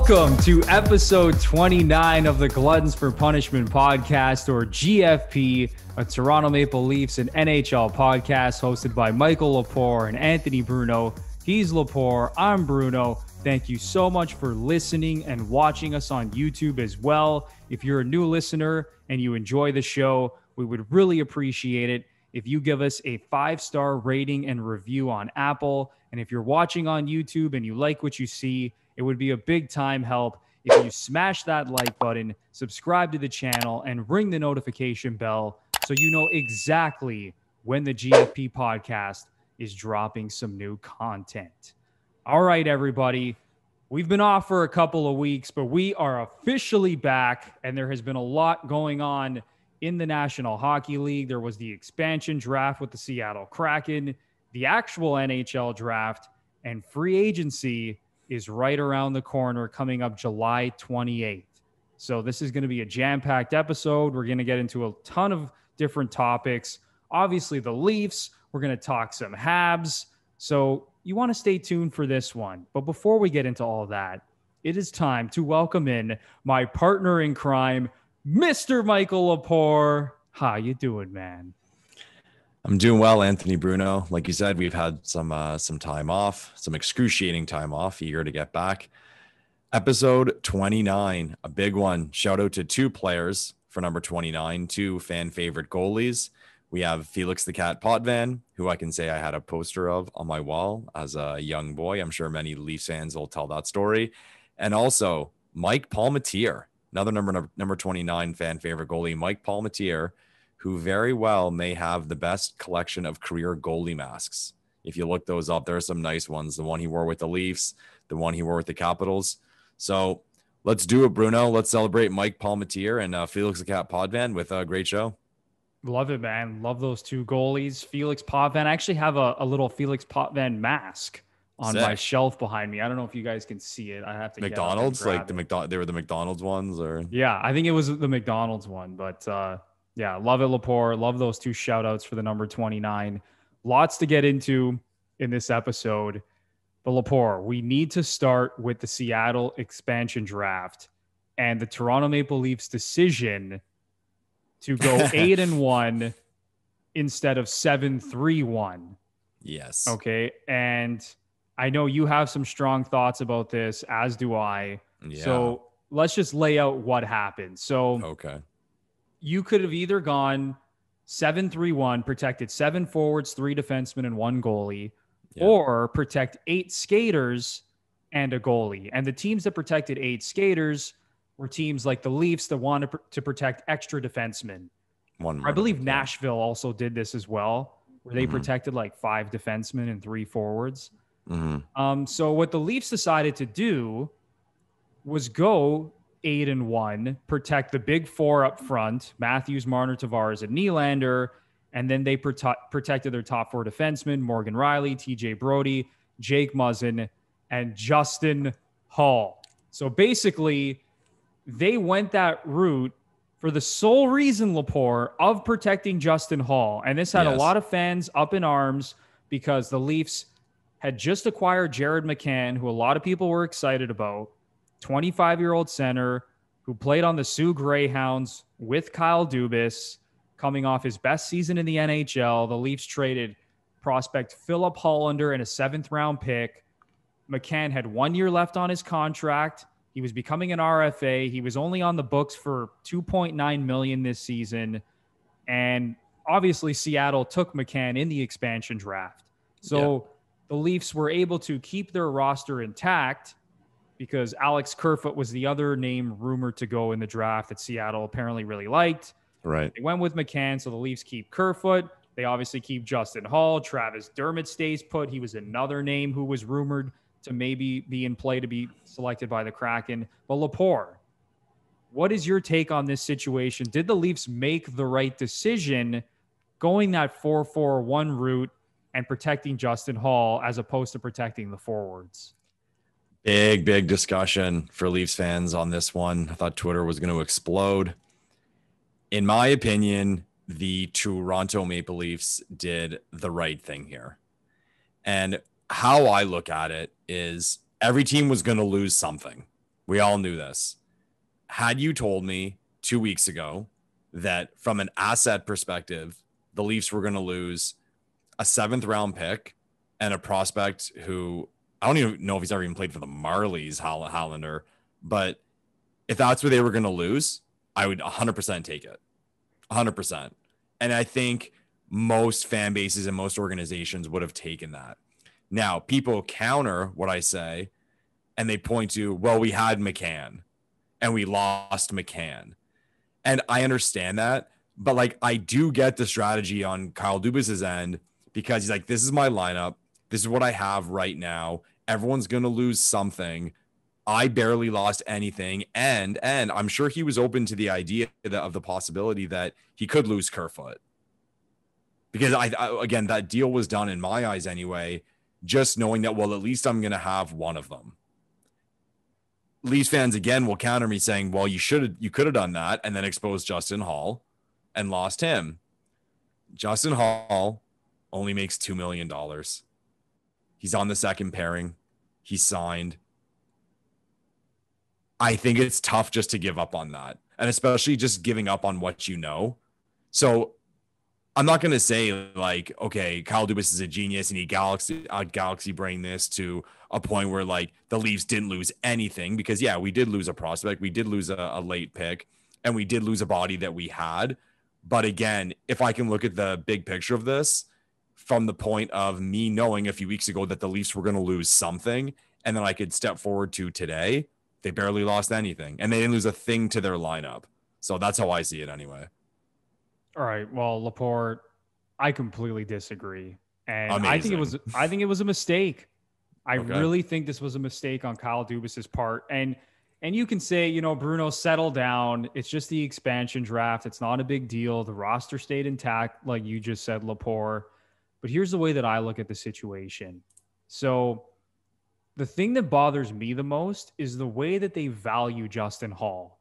Welcome to episode 29 of the Gluttons For Punishment Podcast, or GFP, a Toronto Maple Leafs and NHL podcast hosted by Michael Lepore and Anthony Bruno. He's Lepore, I'm Bruno. Thank you so much for listening and watching us on YouTube as well. If you're a new listener and you enjoy the show, we would really appreciate it if you give us a 5-star rating and review on Apple. And if you're watching on YouTube and you like what you see, it would be a big time help if you smash that like button, subscribe to the channel, and ring the notification bell so you know exactly when the GFP podcast is dropping some new content. All right, everybody. We've been off for a couple of weeks, but we are officially back, and there has been a lot going on in the National Hockey League. There was the expansion draft with the Seattle Kraken, the actual NHL draft, and free agency is right around the corner, coming up July 28th. So this is going to be a jam-packed episode. We're going to get into a ton of different topics. Obviously, the Leafs. We're going to talk some Habs. So you want to stay tuned for this one. But before we get into all that, it is time to welcome in my partner in crime, Mr. Michael Lepore. How you doing, man? I'm doing well, Anthony Bruno. Like you said, we've had some time off, some excruciating time off, eager to get back. Episode 29, a big one. Shout out to two players for number 29, two fan favorite goalies. We have Felix the Cat Potvin, who I can say I had a poster of on my wall as a young boy. I'm sure many Leafs fans will tell that story. And also Mike Palmateer, another number 29 fan favorite goalie, Mike Palmateer, who very well may have the best collection of career goalie masks. If you look those up, there are some nice ones. The one he wore with the Leafs, the one he wore with the Capitals. So let's do it, Bruno. Let's celebrate Mike Palmateer and Felix the Cat Potvin with a great show. Love it, man. Love those two goalies. Felix Potvin. I actually have a little Felix Potvin mask on my shelf behind me. I don't know if you guys can see it. I have to McDonald's, like they were the McDonald's ones, or yeah, I think it was the McDonald's one, but yeah, love it, Lepore. Love those two shout outs for the number 29. Lots to get into in this episode. But Lepore, we need to start with the Seattle expansion draft and the Toronto Maple Leafs decision to go 8-1 instead of 7-3-1. Yes. Okay. And I know you have some strong thoughts about this, as do I. Yeah. So let's just lay out what happened. So okay. You could have either gone 7-3-1, protected 7 forwards, 3 defensemen, and 1 goalie, or protect 8 skaters and a goalie. And the teams that protected 8 skaters were teams like the Leafs that wanted to protect extra defensemen. I believe Nashville also did this as well, where they protected like 5 defensemen and 3 forwards. So what the Leafs decided to do was go 8-1, protect the big 4 up front, Matthews, Marner, Tavares, and Nylander, and then they protected their top 4 defensemen, Morgan Rielly, TJ Brody, Jake Muzzin, and Justin Hall. So basically, they went that route for the sole reason, Lepore, of protecting Justin Hall. And this had a lot of fans up in arms because the Leafs had just acquired Jared McCann, who a lot of people were excited about. 25-year-old center who played on the Sioux Greyhounds with Kyle Dubas, coming off his best season in the NHL. The Leafs traded prospect Philip Hollander and a 7th-round pick. McCann had 1 year left on his contract. He was becoming an RFA. He was only on the books for $2.9 million this season. And obviously, Seattle took McCann in the expansion draft. So the Leafs were able to keep their roster intact, because Alex Kerfoot was the other name rumored to go in the draft that Seattle apparently really liked. Right. They went with McCann, so the Leafs keep Kerfoot. They obviously keep Justin Hall. Travis Dermott stays put. He was another name who was rumored to maybe be in play to be selected by the Kraken. But Lepore, what is your take on this situation? Did the Leafs make the right decision going that 4-4-1 route and protecting Justin Hall as opposed to protecting the forwards? Big discussion for Leafs fans on this one. I thought Twitter was going to explode. In my opinion, the Toronto Maple Leafs did the right thing here. And how I look at it is every team was going to lose something. We all knew this. Had you told me 2 weeks ago that from an asset perspective, the Leafs were going to lose a 7th round pick and a prospect who I don't even know if he's ever even played for the Marlies, Hollander, but if that's what they were going to lose, I would 100% take it. 100%. And I think most fan bases and most organizations would have taken that. Now, people counter what I say and they point to, well, we had McCann and we lost McCann. And I understand that, but like I do get the strategy on Kyle Dubas's end because he's like, this is my lineup. This is what I have right now. Everyone's going to lose something. I barely lost anything. And I'm sure he was open to the idea of the possibility that he could lose Kerfoot. Because I again, that deal was done in my eyes anyway, just knowing that, well, at least I'm going to have one of them. Leafs fans again will counter me saying, well, you could have done that and then exposed Justin Hall and lost him. Justin Hall only makes $2 million. He's on the second pairing. He signed. I think it's tough just to give up on that. And especially just giving up on what you know. So I'm not going to say like, okay, Kyle Dubas is a genius and he galaxy brain this to a point where like the Leafs didn't lose anything because yeah, we did lose a prospect. We did lose a late pick and we did lose a body that we had. But again, if I can look at the big picture of this from the point of me knowing a few weeks ago that the Leafs were going to lose something, and then I could step forward to today, they barely lost anything and they didn't lose a thing to their lineup. So that's how I see it anyway. All right. Well, Lepore, I completely disagree. And Amazing. I think it was a mistake. I really think this was a mistake on Kyle Dubas's part. And you can say, you know, Bruno, settle down. It's just the expansion draft. It's not a big deal. The roster stayed intact, like you just said, Lepore. But here's the way that I look at the situation. So the thing that bothers me the most is the way that they value Justin Hall.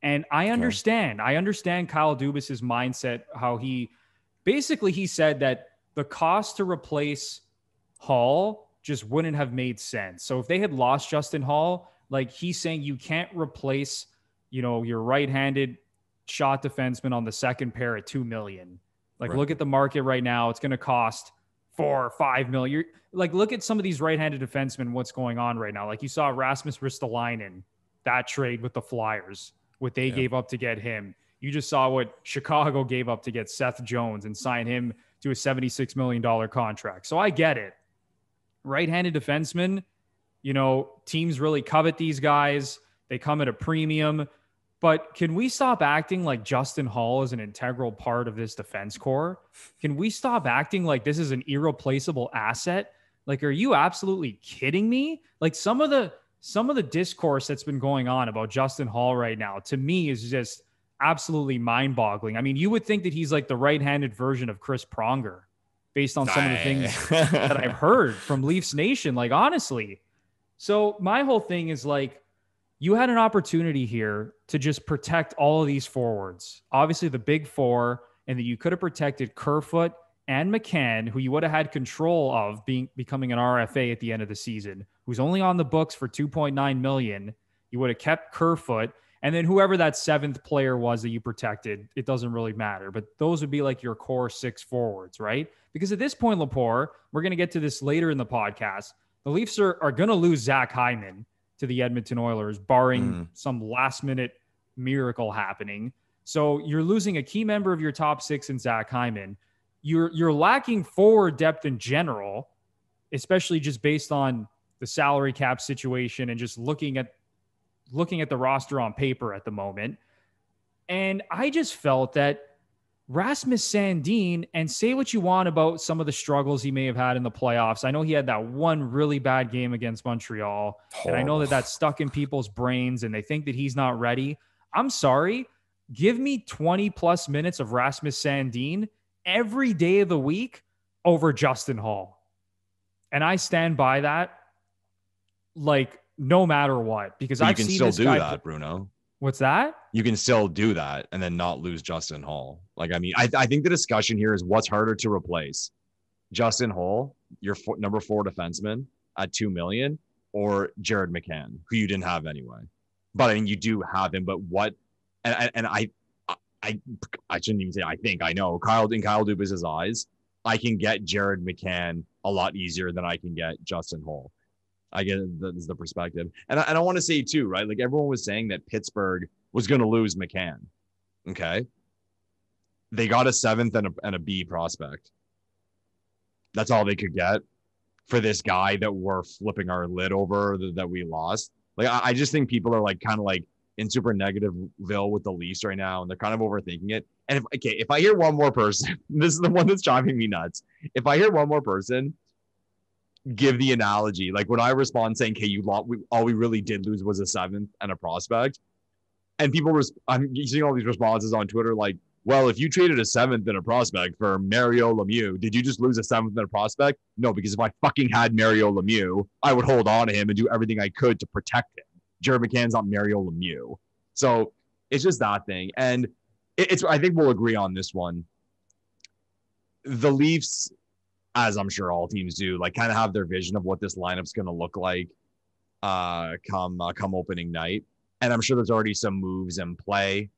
And I understand Kyle Dubas's mindset, how he said that the cost to replace Hall just wouldn't have made sense. So if they had lost Justin Hall, like he's saying, you can't replace, you know, your right-handed shot defenseman on the second pair at $2 million. Like, look at the market right now. It's going to cost $4 or $5 million. Like, look at some of these right-handed defensemen, what's going on right now. Like you saw Rasmus Ristolainen, that trade with the Flyers, what they gave up to get him. You just saw what Chicago gave up to get Seth Jones and sign him to a $76 million contract. So I get it. Right-handed defensemen, you know, teams really covet these guys. They come at a premium. But can we stop acting like Justin Hall is an integral part of this defense core? Can we stop acting like this is an irreplaceable asset? Like, are you absolutely kidding me? Like some of the discourse that's been going on about Justin Hall right now, to me, is just absolutely mind-boggling. I mean, you would think that he's like the right-handed version of Chris Pronger based on some of the things that I've heard from Leafs Nation, like honestly. So my whole thing is like, you had an opportunity here to just protect all of these forwards. Obviously the big four, and that you could have protected Kerfoot and McCann, who you would have had control of becoming an RFA at the end of the season, who's only on the books for $2.9 million. You would have kept Kerfoot, and then whoever that seventh player was that you protected, it doesn't really matter. But those would be like your core six forwards, right? Because at this point, Lepore, we're going to get to this later in the podcast, the Leafs are going to lose Zach Hyman to the Edmonton Oilers, barring some last-minute miracle happening. So you're losing a key member of your top six in Zach Hyman. You're lacking forward depth in general, especially just based on the salary cap situation and just looking at the roster on paper at the moment. And I just felt that Rasmus Sandin, and say what you want about some of the struggles he may have had in the playoffs. I know he had that one really bad game against Montreal, and I know that that's stuck in people's brains and they think that he's not ready. I'm sorry. Give me 20 plus minutes of Rasmus Sandin every day of the week over Justin Hall. And I stand by that, like, no matter what, because I've seen this guy. You can still do that, Bruno. What's that? You can still do that and then not lose Justin Hall. Like, I mean, I think the discussion here is what's harder to replace, Justin Hall, your number 4 defenseman at $2 million, or Jared McCann, who you didn't have anyway. But I mean, you do have him. But what? And I shouldn't even say I think I know in Kyle Dubas' eyes, I can get Jared McCann a lot easier than I can get Justin Holl. I get the perspective, and I want to say too, right? Like everyone was saying that Pittsburgh was going to lose McCann. Okay, they got a 7th and a B prospect. That's all they could get for this guy that we're flipping our lid over that we lost. Like I just think people are like kind of like in super negativeville with the Leafs right now, and they're kind of overthinking it. And if I hear one more person, this is the one that's driving me nuts. If I hear one more person give the analogy, like when I respond saying, "Okay, all we really did lose was a 7th and a prospect," and I'm seeing all these responses on Twitter like, "Well, if you traded a 7th and a prospect for Mario Lemieux, did you just lose a 7th and a prospect?" No, because if I fucking had Mario Lemieux, I would hold on to him and do everything I could to protect him. Jared McCann's not Mario Lemieux. So it's just that thing. And I think we'll agree on this one. The Leafs, as I'm sure all teams do, like kind of have their vision of what this lineup's going to look like come opening night. And I'm sure there's already some moves in play.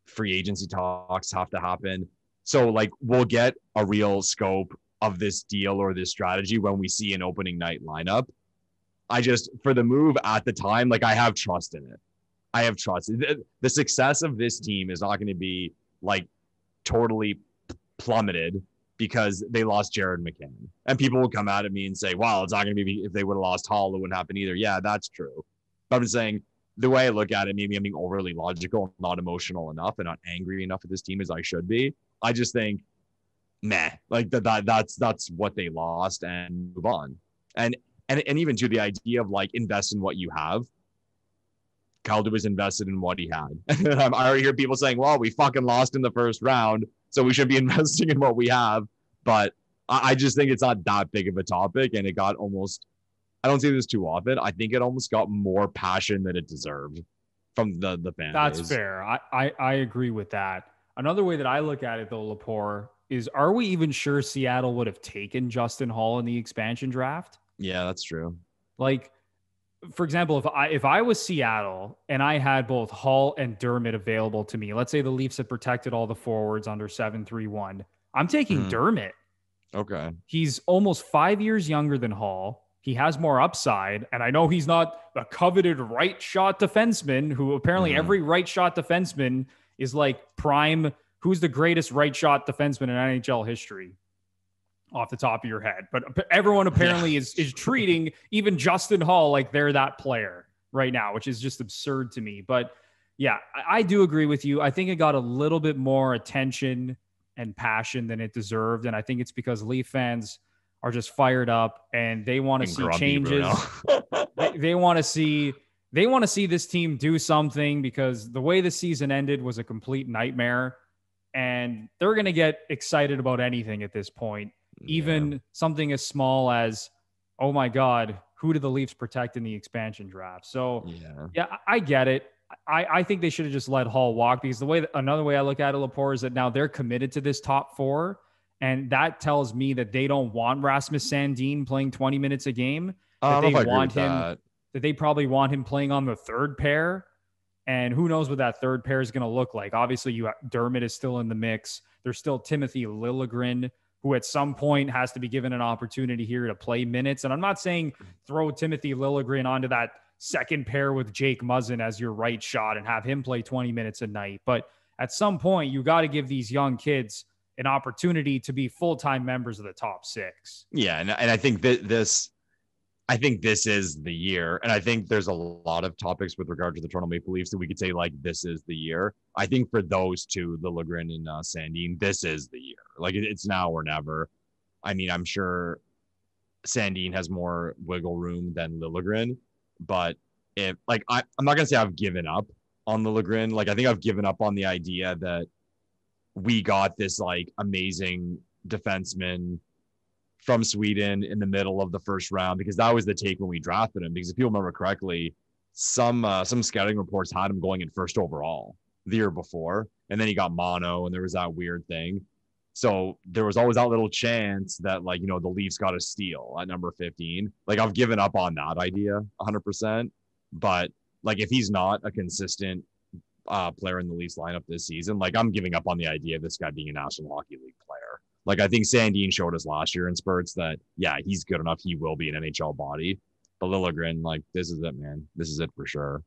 Free agency talks have to happen. So like we'll get a real scope of this deal or this strategy when we see an opening night lineup. For the move at the time, like I have trust in it. I have trust. The success of this team is not going to be like totally plummeted because they lost Jared McCann. And people will come out at me and say, wow, it's not going to be, if they would have lost Hall, it wouldn't happen either. Yeah, that's true. But I'm just saying the way I look at it, maybe I'm being overly logical, not emotional enough and not angry enough at this team as I should be. I just think, like that's what they lost and move on. And even to the idea of like invest in what you have. Kyle Dubas invested in what he had. I already hear people saying, well, we fucking lost in the first round, so we should be investing in what we have. But I just think it's not that big of a topic. And it got almost, I don't say this too often, I think it almost got more passion than it deserved from the fan That's base. fair. I agree with that. Another way that I look at it, though, Lepore, is are we even sure Seattle would have taken Justin Holl in the expansion draft? Yeah, that's true. Like, for example, if I was Seattle and I had both Hall and Dermott available to me, let's say the Leafs had protected all the forwards under 7-3-1, I'm taking Dermott. Okay. He's almost 5 years younger than Hall. He has more upside, and I know he's not a coveted right shot defenseman who apparently every right shot defenseman is like prime. Who's the greatest right shot defenseman in NHL history? Off the top of your head, but everyone apparently is treating even Justin Holl like they're that player right now, which is just absurd to me. But yeah, I do agree with you. I think it got a little bit more attention and passion than it deserved, and I think it's because Leaf fans are just fired up and they want to see changes. they want to see this team do something because the way the season ended was a complete nightmare, and they're going to get excited about anything at this point. Even something as small as, oh my God, who did the Leafs protect in the expansion draft? So yeah, I get it. I think they should have just let Hall walk because another way I look at it, Lepore, is that now they're committed to this top four. And that tells me that they don't want Rasmus Sandin playing 20 minutes a game. That they probably want him playing on the third pair. And who knows what that third pair is going to look like. Obviously, Dermott is still in the mix. There's still Timothy Liljegren, who at some point has to be given an opportunity here to play minutes. And I'm not saying throw Timothy Liljegren onto that second pair with Jake Muzzin as your right shot and have him play 20 minutes a night. But at some point, you got to give these young kids an opportunity to be full-time members of the top six. Yeah, and I think this is the year. And I think there's a lot of topics with regard to the Toronto Maple Leafs that we could say, like, this is the year. I think for those two, Liljegren and Sandin, this is the year. Like, it's now or never. I mean, I'm sure Sandin has more wiggle room than Liljegren. But I'm not going to say I've given up on Liljegren. Like, I think I've given up on the idea that we got this, like, amazing defenseman from Sweden in the middle of the first round, because that was the take when we drafted him. Because if you remember correctly, some scouting reports had him going in first overall the year before, and then he got mono, and there was that weird thing. So there was always that little chance that, like, you know, the Leafs got a steal at number 15. Like, I've given up on that idea 100%, but Like, if he's not a consistent player in the Leafs lineup this season, like, I'm giving up on the idea of this guy being a National Hockey League player. Like, I think Sandin showed us last year in spurts that, yeah, he's good enough. He will be an NHL body. But Liljegren, like, this is it, man. This is it for sure.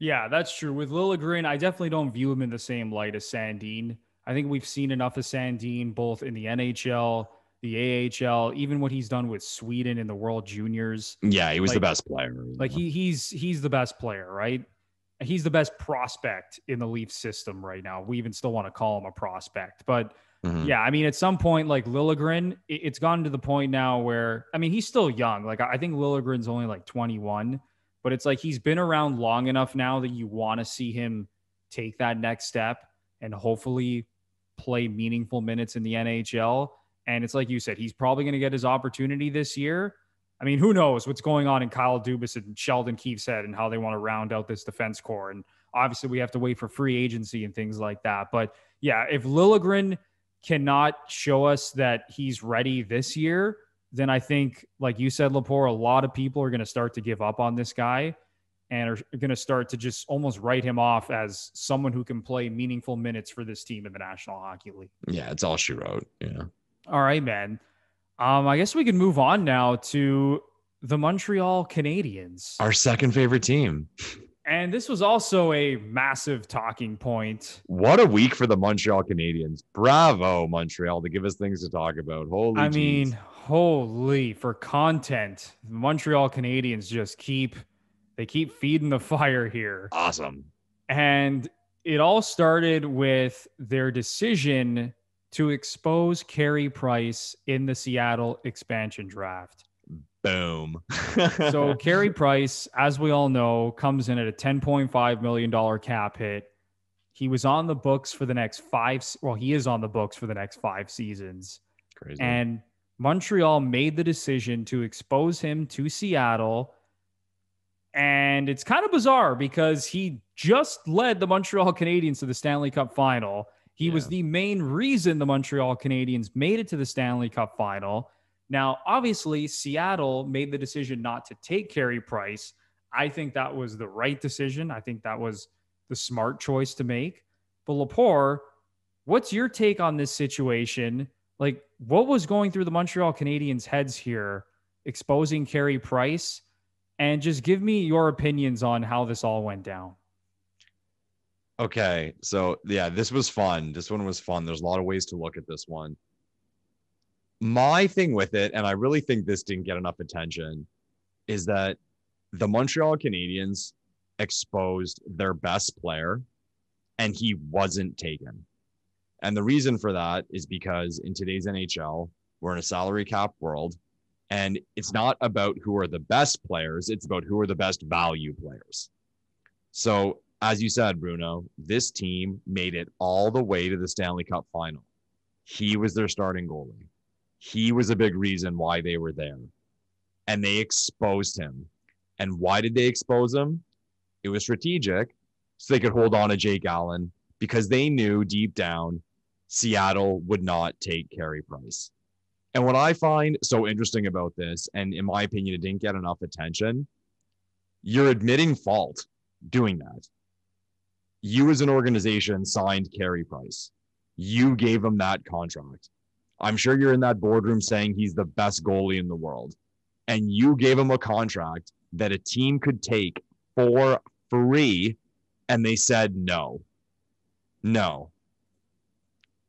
Yeah, that's true. With Liljegren, I definitely don't view him in the same light as Sandin. I think we've seen enough of Sandin both in the NHL, the AHL, even what he's done with Sweden in the World Juniors. Yeah, he was the best player. Like he's the best player, right? He's the best prospect in the Leafs system right now. We even still want to call him a prospect. But yeah, I mean, at some point, like Liljegren, it's gotten to the point now where, I mean, he's still young. Like, I think Liljegren's only like 21, but it's like he's been around long enough now that you want to see him take that next step and hopefully play meaningful minutes in the NHL. And it's like you said, he's probably going to get his opportunity this year. I mean, who knows what's going on in Kyle Dubas and Sheldon Keefe's head and how they want to round out this defense core. And obviously we have to wait for free agency and things like that. But yeah, if Liljegren cannot show us that he's ready this year, then I think, like you said, Lepore, a lot of people are going to start to give up on this guy and are going to start to just almost write him off as someone who can play meaningful minutes for this team in the National Hockey League. Yeah, it's all she wrote. Yeah. All right, man. I guess we can move on now to the Montreal Canadiens. Our second favorite team. And this was also a massive talking point. What a week for the Montreal Canadiens. Bravo, Montreal, to give us things to talk about. Holy, for content. The Montreal Canadiens just keep feeding the fire here. Awesome. And it all started with their decision to expose Carey Price in the Seattle expansion draft. Boom. So Carey Price, as we all know, comes in at a $10.5 million cap hit. He was on the books for the next he is on the books for the next 5 seasons. Crazy. And Montreal made the decision to expose him to Seattle. And it's kind of bizarre because he just led the Montreal Canadiens to the Stanley Cup final. He was the main reason the Montreal Canadiens made it to the Stanley Cup final. Now, obviously, Seattle made the decision not to take Carey Price. I think that was the right decision. I think that was the smart choice to make. But Lepore, what's your take on this situation? Like, what was going through the Montreal Canadiens' heads here, exposing Carey Price? And just give me your opinions on how this all went down. Okay, so yeah, this was fun. This one was fun. There's a lot of ways to look at this one. My thing with it, and I really think this didn't get enough attention, is that the Montreal Canadiens exposed their best player and he wasn't taken. And the reason for that is because in today's NHL, we're in a salary cap world, and it's not about who are the best players, it's about who are the best value players. So, as you said, Bruno, this team made it all the way to the Stanley Cup final. He was their starting goalie. He was a big reason why they were there. And they exposed him. And why did they expose him? It was strategic, so they could hold on to Jake Allen, because they knew deep down Seattle would not take Carey Price. And what I find so interesting about this, and in my opinion, it didn't get enough attention, you're admitting fault doing that. You as an organization signed Carey Price. You gave him that contract. I'm sure you're in that boardroom saying he's the best goalie in the world. And you gave him a contract that a team could take for free, and they said no. No.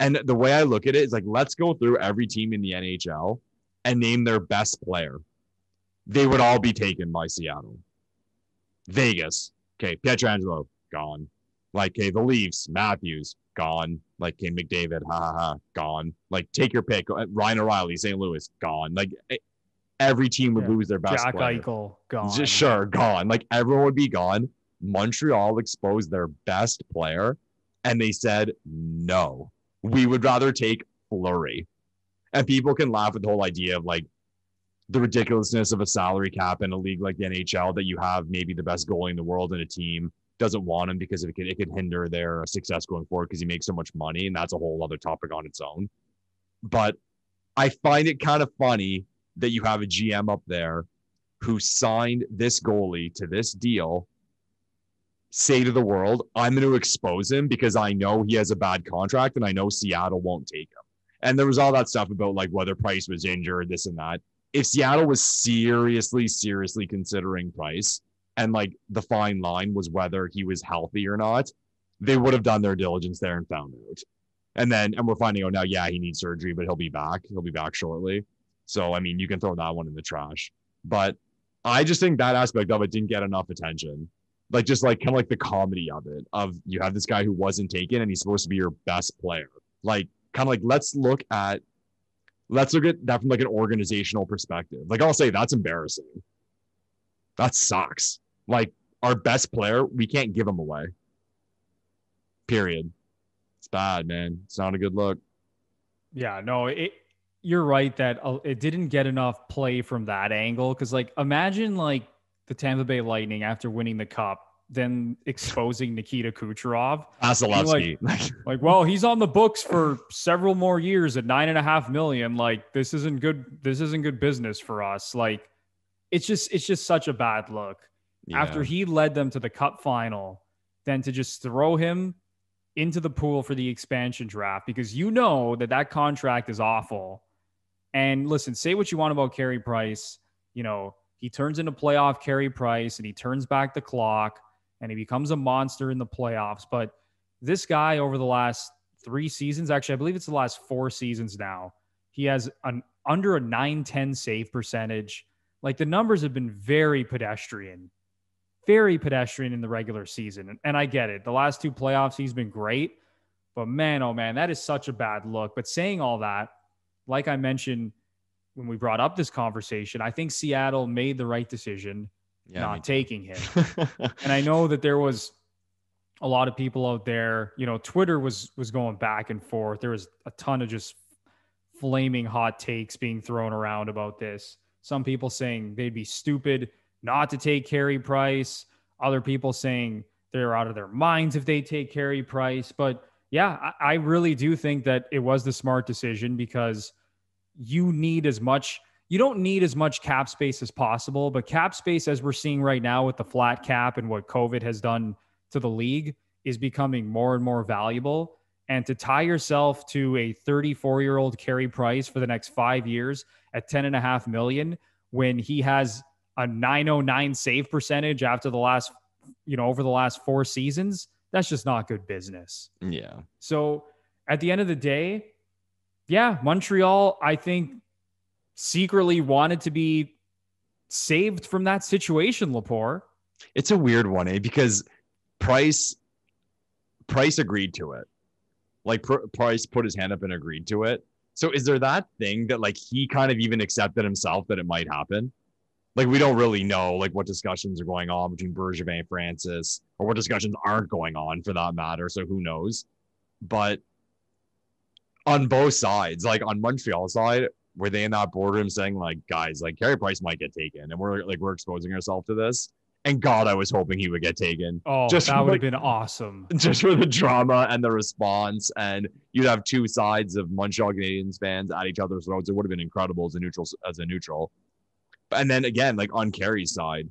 And the way I look at it is like, let's go through every team in the NHL and name their best player. They would all be taken by Seattle. Vegas. Okay, Pietrangelo, gone. Like, okay, the Leafs, Matthews, gone. Like, okay, McDavid, gone. Like, take your pick. Ryan O'Reilly, St. Louis, gone. Like, every team would lose their best player. Jack Eichel, gone. Just sure, gone. Like, everyone would be gone. Montreal exposed their best player, and they said, no, we would rather take Fleury. And people can laugh at the whole idea of, like, the ridiculousness of a salary cap in a league like the NHL, that you have maybe the best goalie in the world and a team doesn't want him because it could hinder their success going forward because he makes so much money, and that's a whole other topic on its own. But I find it kind of funny that you have a GM up there who signed this goalie to this deal say to the world, I'm going to expose him because I know he has a bad contract and I know Seattle won't take him. And there was all that stuff about like whether Price was injured, this and that. If Seattle was seriously considering Price and like the fine line was whether he was healthy or not, they would have done their diligence there and found out. And we're finding out now, yeah, he needs surgery, but he'll be back. He'll be back shortly. So, I mean, you can throw that one in the trash. But I just think that aspect of it didn't get enough attention. Like, just like kind of like the comedy of it, of you have this guy who wasn't taken and he's supposed to be your best player. Like, kind of like, let's look at that from like an organizational perspective. Like, I'll say that's embarrassing. That sucks. Like, our best player, we can't give him away. Period. It's bad, man. It's not a good look. Yeah, no, you're right that it didn't get enough play from that angle. Cause like, imagine like the Tampa Bay Lightning after winning the cup, then exposing Nikita Kucherov. Vasilevsky. Like, well, he's on the books for several more years at $9.5 million. Like, this isn't good. This isn't good business for us. Like, it's just such a bad look. Yeah. After he led them to the cup final, then to just throw him into the pool for the expansion draft, because you know that contract is awful. And listen, say what you want about Carey Price. You know, he turns into playoff Carey Price and he turns back the clock and he becomes a monster in the playoffs. But this guy over the last 3 seasons, actually, I believe it's the last 4 seasons now, he has under a 910 save percentage. Like, the numbers have been very pedestrian in the regular season. And I get it. The last 2 playoffs, he's been great. But man, oh man, that is such a bad look. But saying all that, like I mentioned when we brought up this conversation, I think Seattle made the right decision not taking him. And I know that there was a lot of people out there, you know, Twitter was going back and forth. There was a ton of just flaming hot takes being thrown around about this. Some people saying they'd be stupid not to take Carey Price. Other people saying they're out of their minds if they take Carey Price. But yeah, I really do think that it was the smart decision, because you don't need as much cap space as possible, but cap space, as we're seeing right now with the flat cap and what COVID has done to the league, is becoming more and more valuable. And to tie yourself to a 34-year-old Carey Price for the next 5 years at $10.5 million, when he has a 909 save percentage after the last, over the last 4 seasons, that's just not good business. Yeah. So at the end of the day, yeah, Montreal, I think, secretly wanted to be saved from that situation, Lepore. It's a weird one, because Price agreed to it. Like, Price put his hand up and agreed to it. So is there that thing that like he kind of even accepted himself that it might happen? Like, we don't really know like what discussions are going on between Bergevin and Francis, or what discussions aren't going on for that matter. So who knows? But on both sides, like on Montreal's side, were they in that boardroom saying like, guys, like Carey Price might get taken and we're exposing ourselves to this? And God, I was hoping he would get taken. Oh, that would have been awesome. Just for the drama and the response. And you'd have 2 sides of Montreal Canadiens fans at each other's throats. It would have been incredible as a neutral. And then again, like on Carey's side,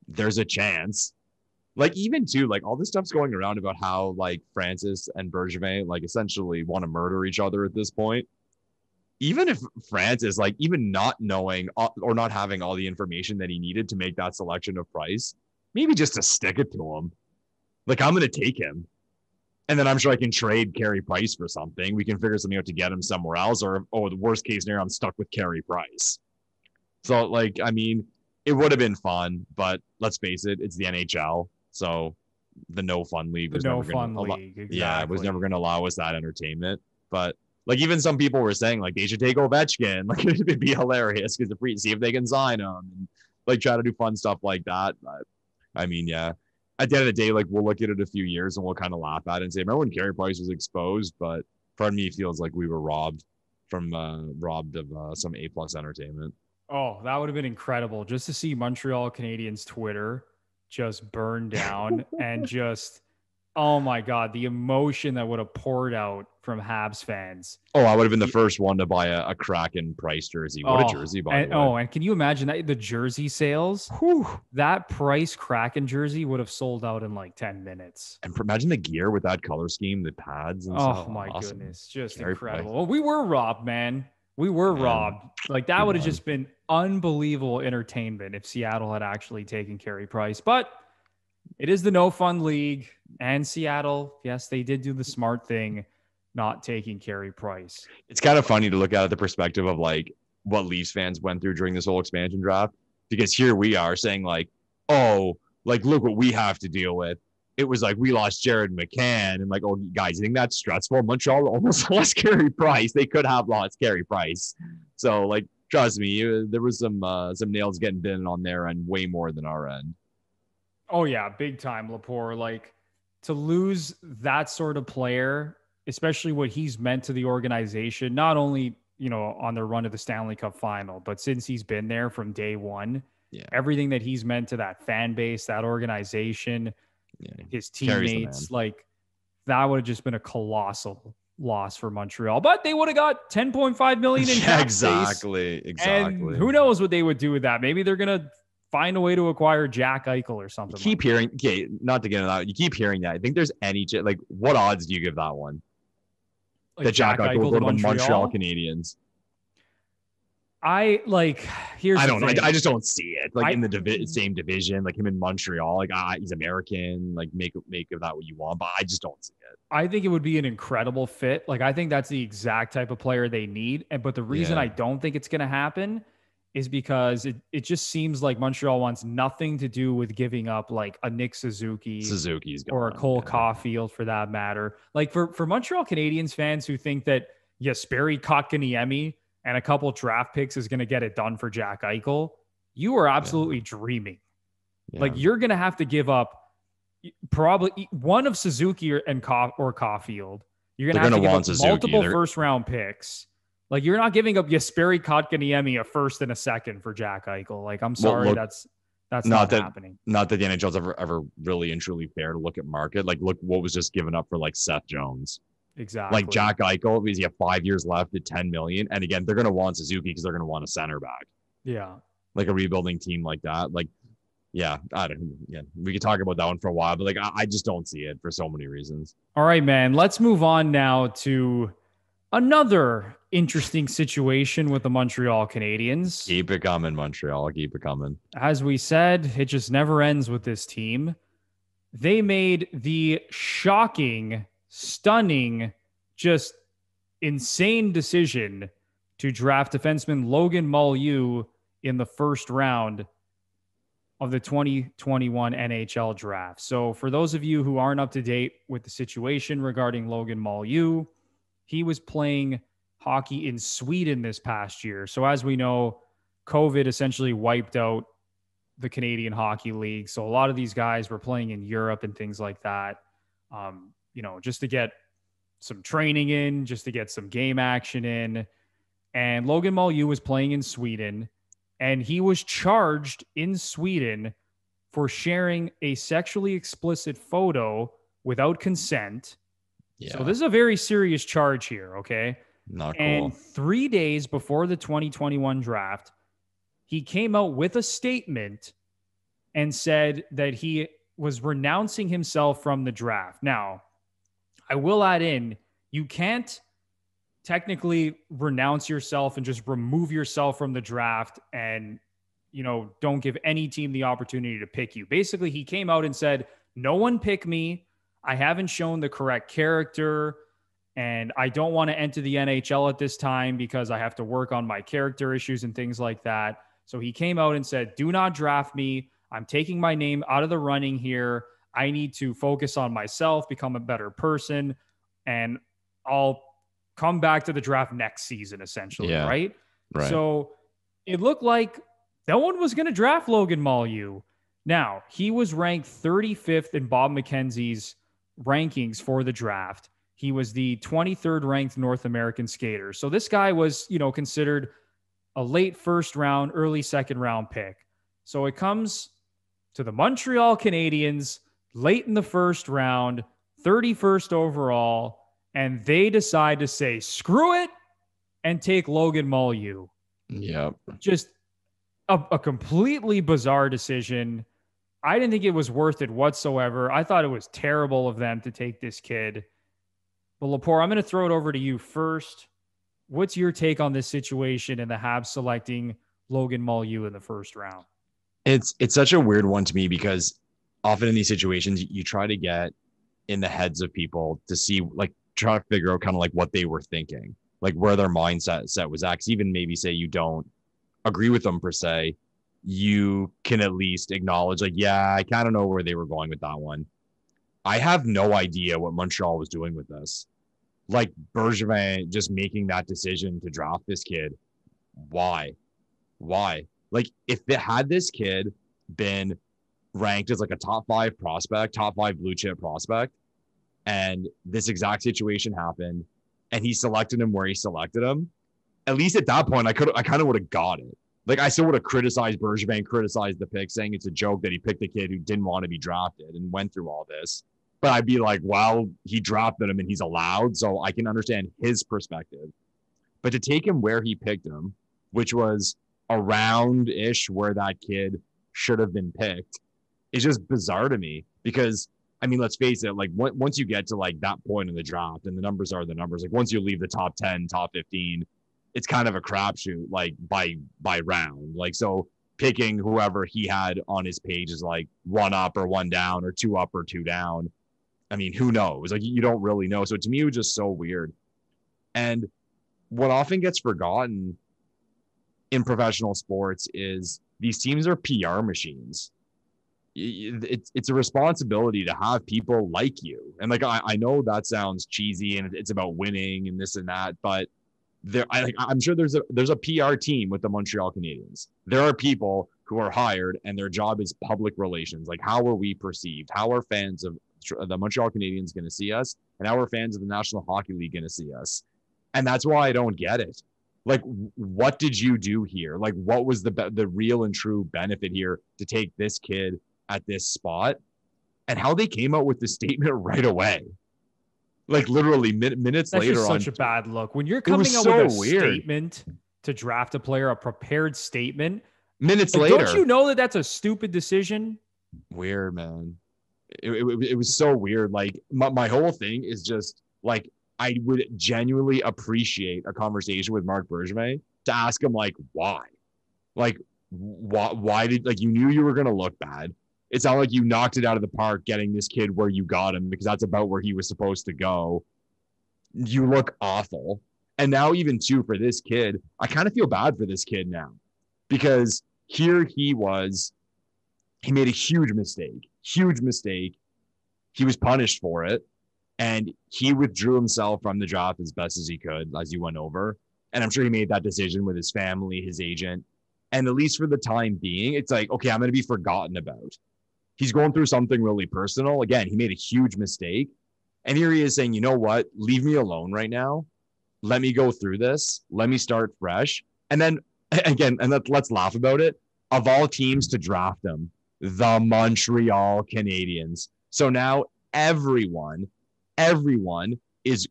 there's a chance. Like, even too, like all this stuff's going around about how like Francis and Bergevin like essentially want to murder each other at this point. Even if Francis, like, even not knowing or not having all the information that he needed to make that selection of Price, maybe just to stick it to him. Like, I'm going to take him. And then I'm sure I can trade Carey Price for something. We can figure something out to get him somewhere else. Or, the worst case scenario, I'm stuck with Carey Price. So, like, I mean, it would have been fun, but let's face it, it's the NHL. So the no fun league was never going to exactly. Yeah, it was never going to allow us that entertainment. But like, even some people were saying like they should take Ovechkin. Like, it'd be hilarious because see if they can sign him and like try to do fun stuff like that. But I mean, yeah, at the end of the day, like, we'll look at it a few years and we'll kind of laugh at it and say, remember when Carey Price was exposed? But part of me feels like we were robbed of some A+ entertainment. Oh, that would have been incredible just to see Montreal Canadiens Twitter just burn down and just Oh my God, the emotion that would have poured out from Habs fans. Oh, I would have been the first one to buy a Kraken Price jersey. What a jersey, by the way. Oh, and can you imagine that the jersey sales? Whew. That Price Kraken jersey would have sold out in like 10 minutes. And imagine the gear with that color scheme, the pads and stuff. Oh my goodness, just Carey incredible. Price. Well, we were robbed, man. We were robbed. Like that would have just been unbelievable entertainment if Seattle had actually taken Carey Price. But it is the no fun league, and Seattle, yes, they did do the smart thing, not taking Carey Price. It's kind of funny to look at the perspective of like what Leafs fans went through during this whole expansion draft, because here we are saying like, oh, like look what we have to deal with. It was like we lost Jared McCann, and like, oh guys, you think that's stressful? Montreal almost lost Carey Price. They could have lost Carey Price. So like, trust me, there was some nails getting bitten on their end, way more than our end. Oh yeah, big time, Lepore. Like to lose that sort of player, especially what he's meant to the organization, not only, on their run to the Stanley Cup final, but since he's been there from day one, everything that he's meant to that fan base, that organization, his teammates, like that would have just been a colossal loss for Montreal. But they would have got $10.5 million in cap Exactly. And who knows what they would do with that? Maybe they're gonna find a way to acquire Jack Eichel or something. You keep hearing, not to get into that, you keep hearing that. I think there's like, what odds do you give that one? Like that Jack Eichel will go to the Montreal Canadiens. I just don't see it. Like in the same division, like him in Montreal, like he's American, like make of that what you want, but I just don't see it. I think it would be an incredible fit. Like I think that's the exact type of player they need. But the reason I don't think it's going to happen is because it just seems like Montreal wants nothing to do with giving up like a Nick Suzuki's or a Cole Caulfield for that matter. Like for Montreal Canadiens fans who think that Jesperi Kotkaniemi and a couple draft picks is going to get it done for Jack Eichel, you are absolutely dreaming. Yeah. Like you're going to have to give up probably one of Suzuki or Caulfield. You're going to have to give up multiple first-round picks. Like you're not giving up Jesperi Kotkaniemi a first and a second for Jack Eichel. Like I'm sorry, that's not happening. Not that the NHL's ever really and truly fair to look at market. Like look what was just given up for like Seth Jones. Exactly. Like Jack Eichel, because he had 5 years left at $10 million. And again, they're going to want Suzuki because they're going to want a center back. Yeah. Like a rebuilding team like that. Like, we could talk about that one for a while, but like, I just don't see it for so many reasons. All right, man, let's move on now to another interesting situation with the Montreal Canadiens. Keep it coming, Montreal. Keep it coming. As we said, it just never ends with this team. They made the shocking, stunning, just insane decision to draft defenseman Logan Mailloux in the first round of the 2021 NHL draft. So for those of you who aren't up to date with the situation regarding Logan Mailloux, he was playing hockey in Sweden this past year. So as we know, COVID essentially wiped out the Canadian Hockey League. So a lot of these guys were playing in Europe and things like that, just to get some training in, just to get some game action in. And Logan Mailloux was playing in Sweden, and he was charged in Sweden for sharing a sexually explicit photo without consent. Yeah. So this is a very serious charge here, okay? Not cool. And 3 days before the 2021 draft, he came out with a statement and said that he was renouncing himself from the draft. Now, I will add in, you can't technically renounce yourself and just remove yourself from the draft and, don't give any team the opportunity to pick you. Basically, he came out and said, no one pick me. I haven't shown the correct character, and I don't want to enter the NHL at this time because I have to work on my character issues and things like that. So he came out and said, do not draft me. I'm taking my name out of the running here. I need to focus on myself, become a better person, and I'll come back to the draft next season, essentially, right? So it looked like no one was going to draft Logan Mailloux. Now, he was ranked 35th in Bob McKenzie's rankings for the draft. He was the 23rd ranked North American skater. So this guy was, considered a late first round, early second round pick. So it comes to the Montreal Canadiens late in the first round. 31st overall, and they decide to say, screw it, and take Logan Mailloux. Yeah. Just a completely bizarre decision. I didn't think it was worth it whatsoever. I thought it was terrible of them to take this kid. But Lepore, I'm going to throw it over to you first. What's your take on this situation and the Habs selecting Logan Mailloux in the first round? It's such a weird one to me because often in these situations, you try to get in the heads of people to see, like, try to figure out kind of like what they were thinking, like where their mindset was at. 'Cause even maybe say you don't agree with them per se, you can at least acknowledge, like, yeah, I kind of know where they were going with that one. I have no idea what Montreal was doing with this. Like, Bergevin just making that decision to draft this kid. Why? Like, if it had this kid been ranked as like a top 5 prospect, top 5 blue chip prospect, and this exact situation happened and he selected him where he selected him, at least at that point, I kind of would have got it. Like, I still would have criticized Bergevin, criticized the pick, saying it's a joke that he picked a kid who didn't want to be drafted and went through all this. But I'd be like, well, he drafted him and he's allowed, so I can understand his perspective. But to take him where he picked him, which was around-ish where that kid should have been picked, is just bizarre to me. Because, I mean, let's face it, like, once you get to like that point in the draft, and the numbers are the numbers, like once you leave the top 10, top 15, it's kind of a crapshoot, like by round. Like, so picking whoever he had on his page is like 1 up or 1 down or 2 up or 2 down. I mean, who knows? Like, you don't really know. So to me, it was just so weird. And what often gets forgotten in professional sports is these teams are PR machines. It's a responsibility to have people like you. And like, I know that sounds cheesy and it's about winning and this and that, but I'm sure there's a PR team with the Montreal Canadiens. There are people who are hired and their job is public relations. Like, how are we perceived? How are fans of the Montreal Canadiens going to see us? And how are fans of the National Hockey League going to see us? And that's why I don't get it. Like, what did you do here? Like, what was the real and true benefit here to take this kid at this spot? And how they came out with the statement right away. Like, literally minutes That's later just on. such a bad look. When you're coming out with a statement to draft a player, a prepared statement, minutes like, later. don't you know that that's a stupid decision? Weird, man. It was so weird. Like, my whole thing is just like, I would genuinely appreciate a conversation with Marc Bergevin to ask him, like, why? Like, why did, like, you knew you were going to look bad. It's not like you knocked it out of the park getting this kid where you got him, because that's about where he was supposed to go. You look awful. And now even too, for this kid, I kind of feel bad for this kid now, because here he made a huge mistake. He was punished for it. And he withdrew himself from the draft as best as he could, as you went over. And I'm sure he made that decision with his family, his agent. And at least for the time being, it's like, okay, I'm going to be forgotten about. He's going through something really personal. Again, he made a huge mistake. And here he is saying, you know what? Leave me alone right now. Let me go through this. Let me start fresh. And then, again, and let's laugh about it. Of all teams to draft him, the Montreal Canadiens. So now everyone is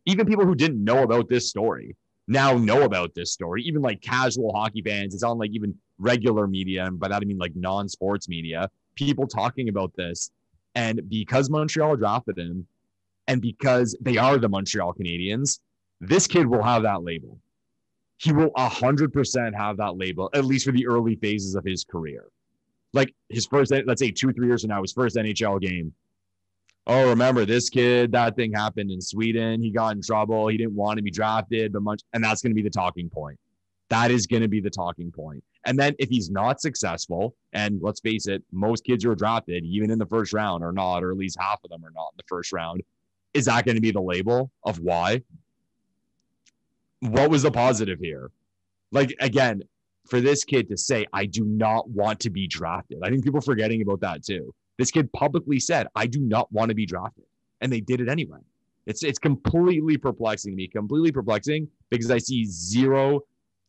even people who didn't know about this story now know about this story. Even like casual hockey fans, it's on like even regular media, and by that I mean like non-sports media, people talking about this. And because Montreal drafted him, and because they are the Montreal Canadiens, this kid will have that label. He will 100% have that label, at least for the early phases of his career. Like his first, let's say 2-3 years from now, his first NHL game. Oh, remember this kid, that thing happened in Sweden. He got in trouble. He didn't want to be drafted, and that's going to be the talking point. That is going to be the talking point. And then if he's not successful, and let's face it, most kids who are drafted, even in the first round, are not, or at least half of them are not in the first round. Is that going to be the label of why? What was the positive here? Like, again, for this kid to say, I do not want to be drafted. I think people are forgetting about that too. This kid publicly said, I do not want to be drafted. And they did it anyway. It's completely perplexing to me, because I see zero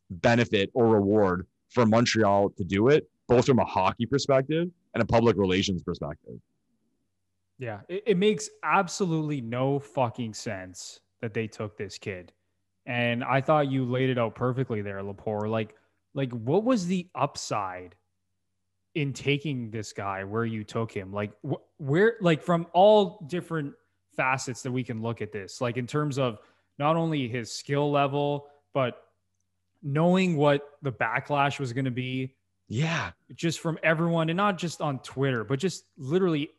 benefit or reward for Montreal to do it, both from a hockey perspective and a public relations perspective. Yeah, it makes absolutely no fucking sense that they took this kid. And I thought you laid it out perfectly there, Lepore. Like what was the upside in taking this guy where you took him? Like where, like from all different facets that we can look at this, like in terms of not only his skill level, but knowing what the backlash was going to be. Yeah. Just from everyone, and not just on Twitter, but just literally,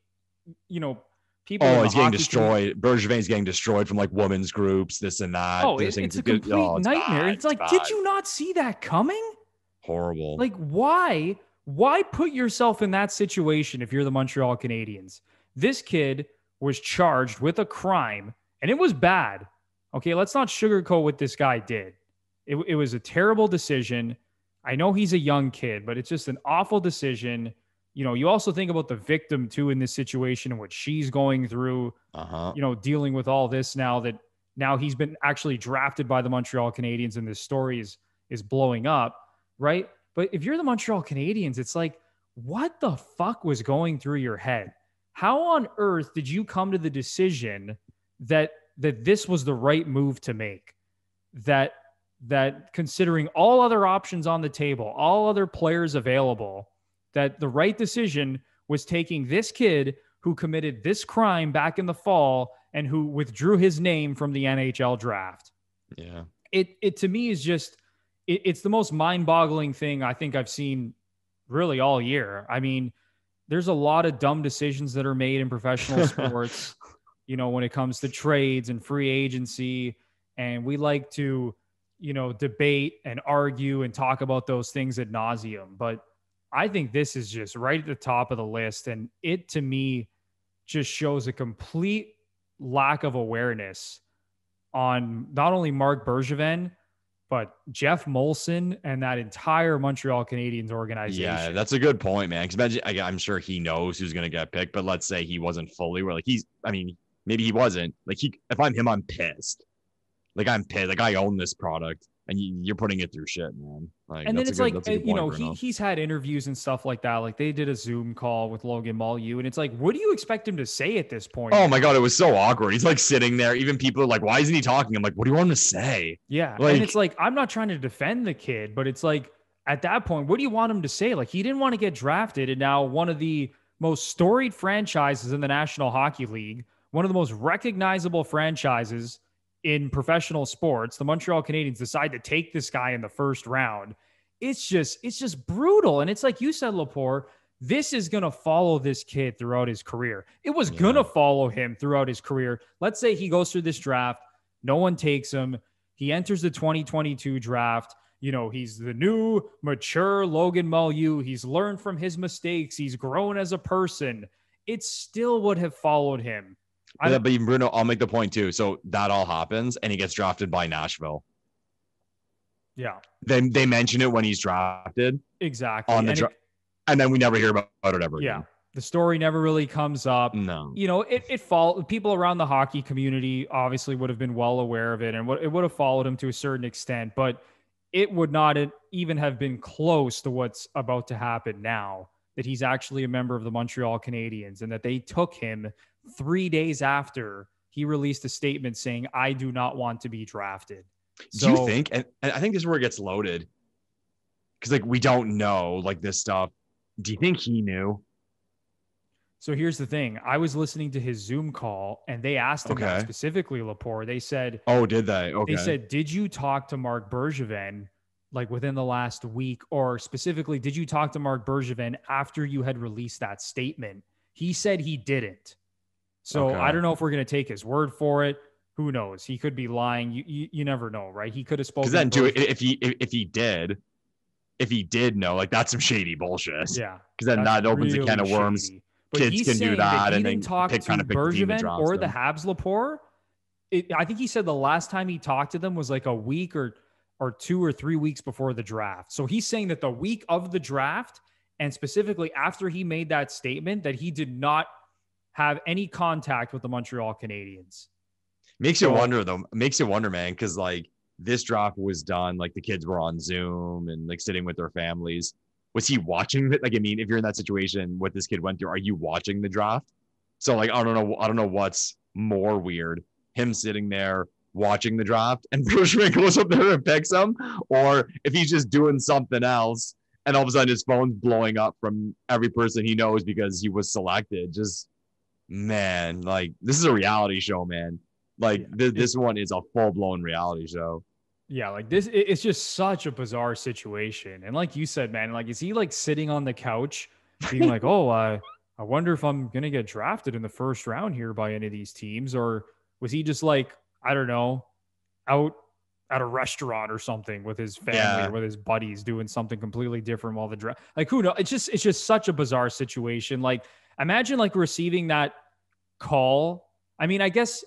people. Oh, he's getting destroyed. Bergevin's getting destroyed from like women's groups, this and that. Oh, it's a complete nightmare. Bad, it's like, bad. did you not see that coming? Horrible. Like, why put yourself in that situation if you're the Montreal Canadiens? This kid was charged with a crime, and it was bad. Okay, let's not sugarcoat what this guy did. It was a terrible decision. I know he's a young kid, but it's just an awful decision. You also think about the victim too in this situation and what she's going through, dealing with all this now he's been actually drafted by the Montreal Canadiens and this story is blowing up, right? But if you're the Montreal Canadiens, it's like, what the fuck was going through your head? How on earth did you come to the decision that this was the right move to make? That considering all other options on the table, all other players available, that the right decision was taking this kid who committed this crime back in the fall and who withdrew his name from the NHL draft. Yeah. It to me is just, it's the most mind-boggling thing I think I've seen really all year. I mean, there's a lot of dumb decisions that are made in professional sports, when it comes to trades and free agency. And we like to, debate and argue and talk about those things ad nauseum. But I think this is just right at the top of the list. And it, to me, just shows a complete lack of awareness on not only Marc Bergevin, but Jeff Molson and that entire Montreal Canadiens organization. Yeah, that's a good point, man. Because I'm sure he knows who's going to get picked, but let's say he wasn't fully where, like, maybe he wasn't. Like, if I'm him, I'm pissed. Like, I'm pissed. Like, I own this product, and you're putting it through shit, man. Like, and then it's like, he's had interviews and stuff like that. Like, they did a Zoom call with Logan Mailloux, and it's like, what do you expect him to say at this point? Oh my God, it was so awkward. He's like sitting there. Even people are like, why isn't he talking? I'm like, what do you want him to say? Yeah. And it's like, I'm not trying to defend the kid, but it's like, at that point, what do you want him to say? Like, he didn't want to get drafted, and now one of the most storied franchises in the National Hockey League, one of the most recognizable franchises in professional sports, the Montreal Canadiens decide to take this guy in the first round. It's just brutal. And it's like you said, Lepore, this is going to follow this kid throughout his career. It was going to follow him throughout his career. Let's say he goes through this draft. No one takes him. He enters the 2022 draft. He's the new mature Logan Mailloux. He's learned from his mistakes. He's grown as a person. It still would have followed him. But even Bruno, I'll make the point too. So that all happens, and he gets drafted by Nashville. Yeah. They mention it when he's drafted. Exactly. And then we never hear about it ever again. Yeah. The story never really comes up. No. People around the hockey community obviously would have been well aware of it, and it would have followed him to a certain extent, but it would not even have been close to what's about to happen now, that he's actually a member of the Montreal Canadiens and that they took him 3 days after he released a statement saying, I do not want to be drafted. Do you think, and I think this is where it gets loaded, because like we don't know like this stuff. Do you think he knew? So here's the thing. I was listening to his Zoom call and they asked him that specifically, Lepore. They said, oh, did they? Okay. They said, did you talk to Marc Bergevin like within the last week, or specifically, did you talk to Marc Bergevin after you had released that statement? He said he didn't. So I don't know if we're going to take his word for it. Who knows? He could be lying. You never know, right? He could have spoken. Because then, too, if he did know, like that's some shady bullshit. Yeah. Because then that opens a can of worms. But kids can do that, and then talk to Bergevin or the Habs, Lepore. I think he said the last time he talked to them was like a week or 2 or 3 weeks before the draft. So he's saying that the week of the draft, and specifically after he made that statement, that he did not have any contact with the Montreal Canadiens. Makes you wonder, though. Makes you wonder, man, because like this draft was done, like the kids were on Zoom and like sitting with their families. Was he watching it? Like, I mean, if you're in that situation, what this kid went through, are you watching the draft? So like, I don't know what's more weird, him sitting there watching the draft and Bergevin goes up there and picks him, or if he's just doing something else and all of a sudden his phone's blowing up from every person he knows because he was selected. Just, man, like, this is a reality show, man. Like, this one is a full-blown reality show. Yeah, like this, it's just such a bizarre situation. And like you said, man, like, is he like sitting on the couch being like, oh, I wonder if I'm going to get drafted in the first round here by any of these teams? Or was he just like, I don't know, out at a restaurant or something with his family or with his buddies doing something completely different while the draft? Like, who knows? It's just such a bizarre situation. Like, imagine like receiving that call. I mean, I guess,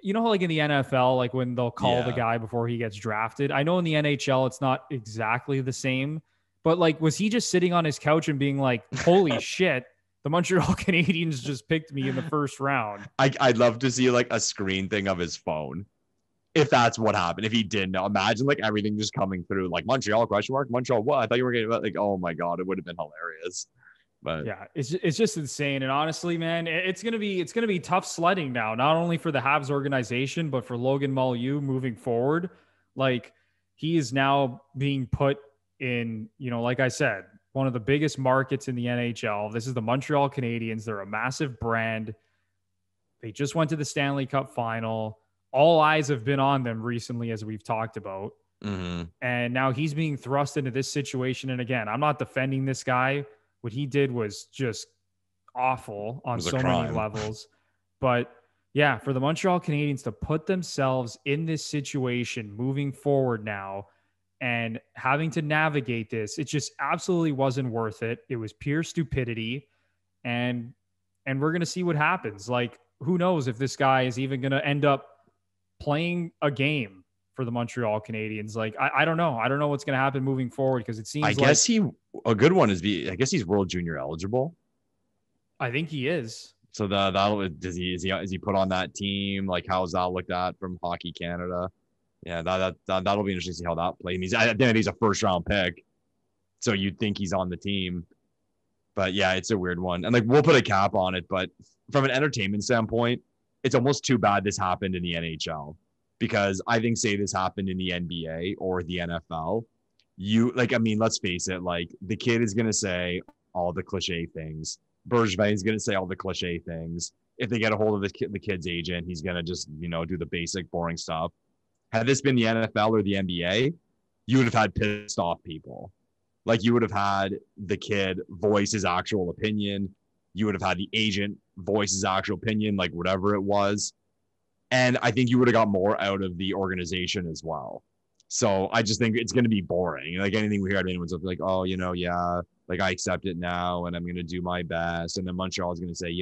you know, like in the NFL, like when they'll call the guy before he gets drafted. I know in the NHL, it's not exactly the same, but like, was he just sitting on his couch and being like, holy shit, the Montreal Canadiens just picked me in the first round? I'd love to see like a screen thing of his phone. If that's what happened, if he didn't know, imagine like everything just coming through, like Montreal ? Montreal what? I thought you were getting, like, oh my God, it would have been hilarious. But yeah, it's just insane. And honestly, man, it's gonna be tough sledding now, not only for the Habs organization, but for Logan Mailloux moving forward. Like, he is now being put in, you know, like I said, one of the biggest markets in the NHL. This is the Montreal Canadiens. They're a massive brand. They just went to the Stanley Cup final. All eyes have been on them recently, as we've talked about. mm-hmm. And now he's being thrust into this situation. And again, I'm not defending this guy. What he did was just awful on so many levels. But yeah, for the Montreal Canadiens to put themselves in this situation moving forward now and having to navigate this, it just absolutely wasn't worth it. It was pure stupidity. And we're going to see what happens. Like, who knows if this guy is even going to end up playing a game for the Montreal Canadiens. Like, I don't know. I don't know what's going to happen moving forward, because it seems a good one is I guess he's World Junior eligible. I think he is. So is he put on that team? Like, how's that looked at from Hockey Canada? Yeah, that'll be interesting to see how that plays. He's a first round pick, so you'd think he's on the team. But yeah, it's a weird one. And like, we'll put a cap on it, but from an entertainment standpoint, it's almost too bad this happened in the NHL, because I think, say this happened in the NBA or the NFL, let's face it, like, the kid is going to say all the cliche things. Bergevin is going to say all the cliche things. If they get a hold of the kid's agent, he's going to just, do the basic boring stuff. Had this been the NFL or the NBA, you would have had pissed off people. Like, you would have had the kid voice his actual opinion. You would have had the agent voice his actual opinion, like whatever it was. And I think you would have got more out of the organization as well. So I just think it's going to be boring. Like, anything we hear out of anyone's like, oh, yeah, like, I accept it now and I'm going to do my best. And then Montreal is going to say,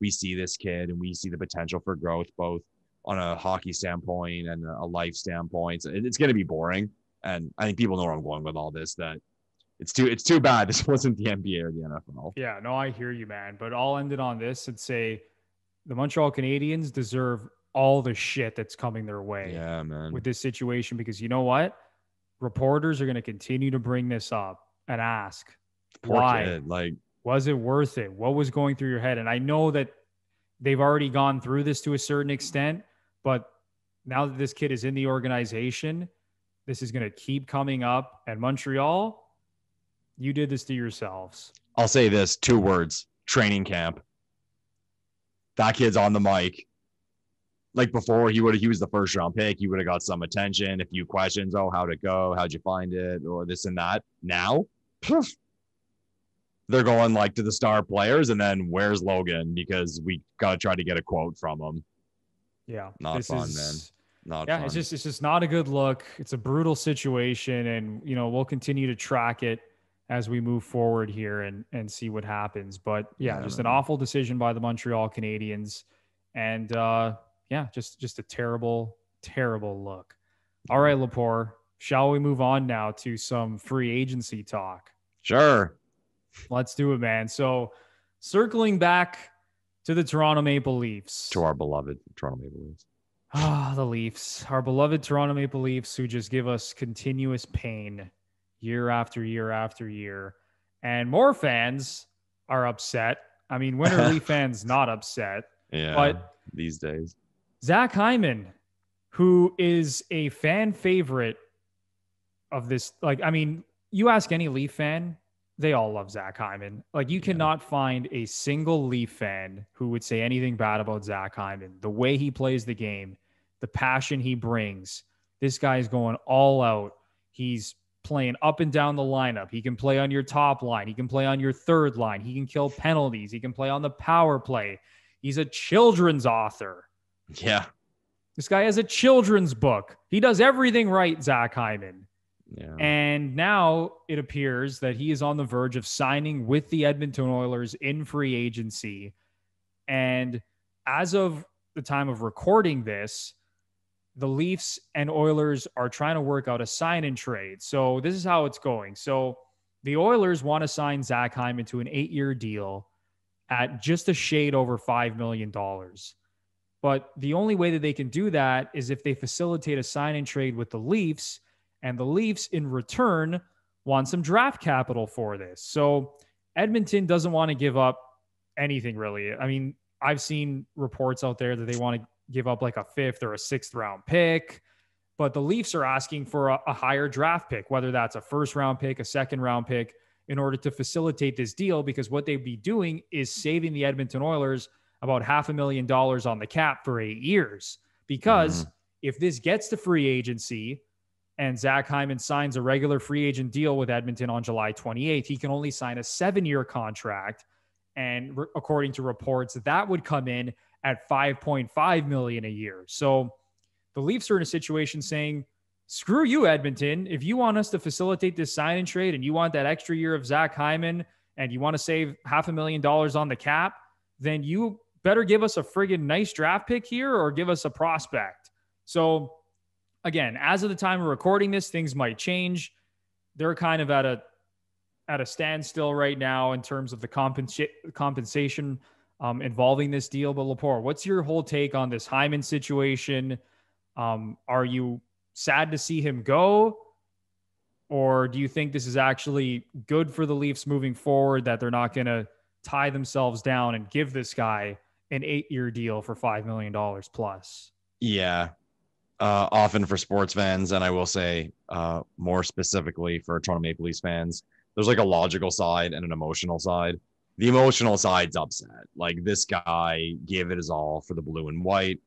we see this kid and we see the potential for growth, both on a hockey standpoint and a life standpoint. So it's going to be boring. And I think people know where I'm going with all this, that it's too bad this wasn't the NBA or the NFL. Yeah, no, I hear you, man. But I'll end it on this and say the Montreal Canadiens deserve all the shit that's coming their way with this situation, because you know what? Reporters are going to continue to bring this up and ask, why? Kid, like, was it worth it? What was going through your head? And I know that they've already gone through this to a certain extent, but now that this kid is in the organization, this is going to keep coming up. And Montreal, you did this to yourselves. I'll say this, 2 words: training camp. That kid's on the mic. Like, before, he was the first round pick. He would have got some attention, a few questions. Oh, how'd it go? How'd you find it? Or this and that. Now, they're going like to the star players, and then where's Logan? Because we got to try to get a quote from him. Yeah. Not fun, man. Not fun. It's just not a good look. It's a brutal situation, and we'll continue to track it as we move forward here and see what happens. But just an awful decision by the Montreal Canadiens. And just a terrible, terrible look. All right, Lepore, shall we move on now to some free agency talk? Sure. Let's do it, man. So circling back to the Toronto Maple Leafs. To our beloved Toronto Maple Leafs. The Leafs, our beloved Toronto Maple Leafs, who just give us continuous pain year after year after year. And more fans are upset I mean, when are Leaf fans not upset? Yeah, but these days. Zach Hyman, who is a fan favorite of this, like, I mean, you ask any Leaf fan, they all love Zach Hyman. Like, you cannot find a single Leaf fan who would say anything bad about Zach Hyman. The way he plays the game, the passion he brings, this guy's going all out. He's playing up and down the lineup. He can play on your top line. He can play on your third line. He can kill penalties. He can play on the power play. He's a children's author. Yeah. This guy has a children's book. He does everything right, Zach Hyman. Yeah. And now it appears that he is on the verge of signing with the Edmonton Oilers in free agency. And as of the time of recording this, the Leafs and Oilers are trying to work out a sign and trade. So this is how it's going. So the Oilers want to sign Zach Hyman to an 8-year deal at just a shade over $5 million. But the only way that they can do that is if they facilitate a sign and trade with the Leafs, and the Leafs in return want some draft capital for this. So Edmonton doesn't want to give up anything really. I mean, I've seen reports out there that they want to give up like a 5th or a 6th round pick, but the Leafs are asking for a higher draft pick, whether that's a 1st round pick, a 2nd round pick, in order to facilitate this deal, because what they'd be doing is saving the Edmonton Oilers about $500,000 on the cap for 8 years. Because if this gets to free agency and Zach Hyman signs a regular free agent deal with Edmonton on July 28th, he can only sign a 7-year contract. And according to reports, that would come in at $5.5 million a year. So the Leafs are in a situation saying, screw you, Edmonton. If you want us to facilitate this sign and trade and you want that extra year of Zach Hyman and you want to save $500,000 on the cap, then you better give us a friggin' nice draft pick here or give us a prospect. So again, as of the time of recording this, things might change. They're kind of at a standstill right now in terms of the compensation involving this deal. But Lepore, what's your whole take on this Hyman situation? Are you sad to see him go? Or do you think this is actually good for the Leafs moving forward, that they're not going to tie themselves down and give this guy an 8-year deal for $5 million plus? Yeah. Often for sports fans, and I will say more specifically for Toronto Maple Leafs fans, there's like a logical side and an emotional side. The emotional side's upset. Like, this guy gave it his all for the blue and white.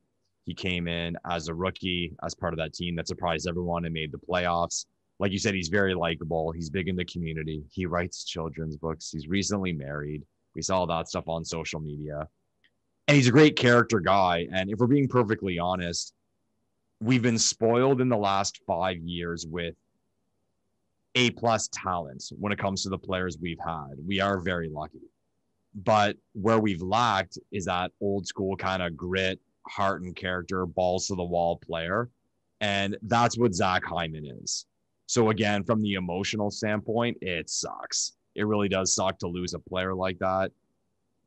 He came in as a rookie, as part of that team that surprised everyone and made the playoffs. Like you said, he's very likable. He's big in the community. He writes children's books. He's recently married. We saw that stuff on social media. And he's a great character guy. And if we're being perfectly honest, we've been spoiled in the last 5 years with A-plus talent when it comes to the players we've had. We are very lucky. But where we've lacked is that old school kind of grit, heart and character, balls to the wall player. And that's what Zach Hyman is. So again, from the emotional standpoint, it sucks. It really does suck to lose a player like that.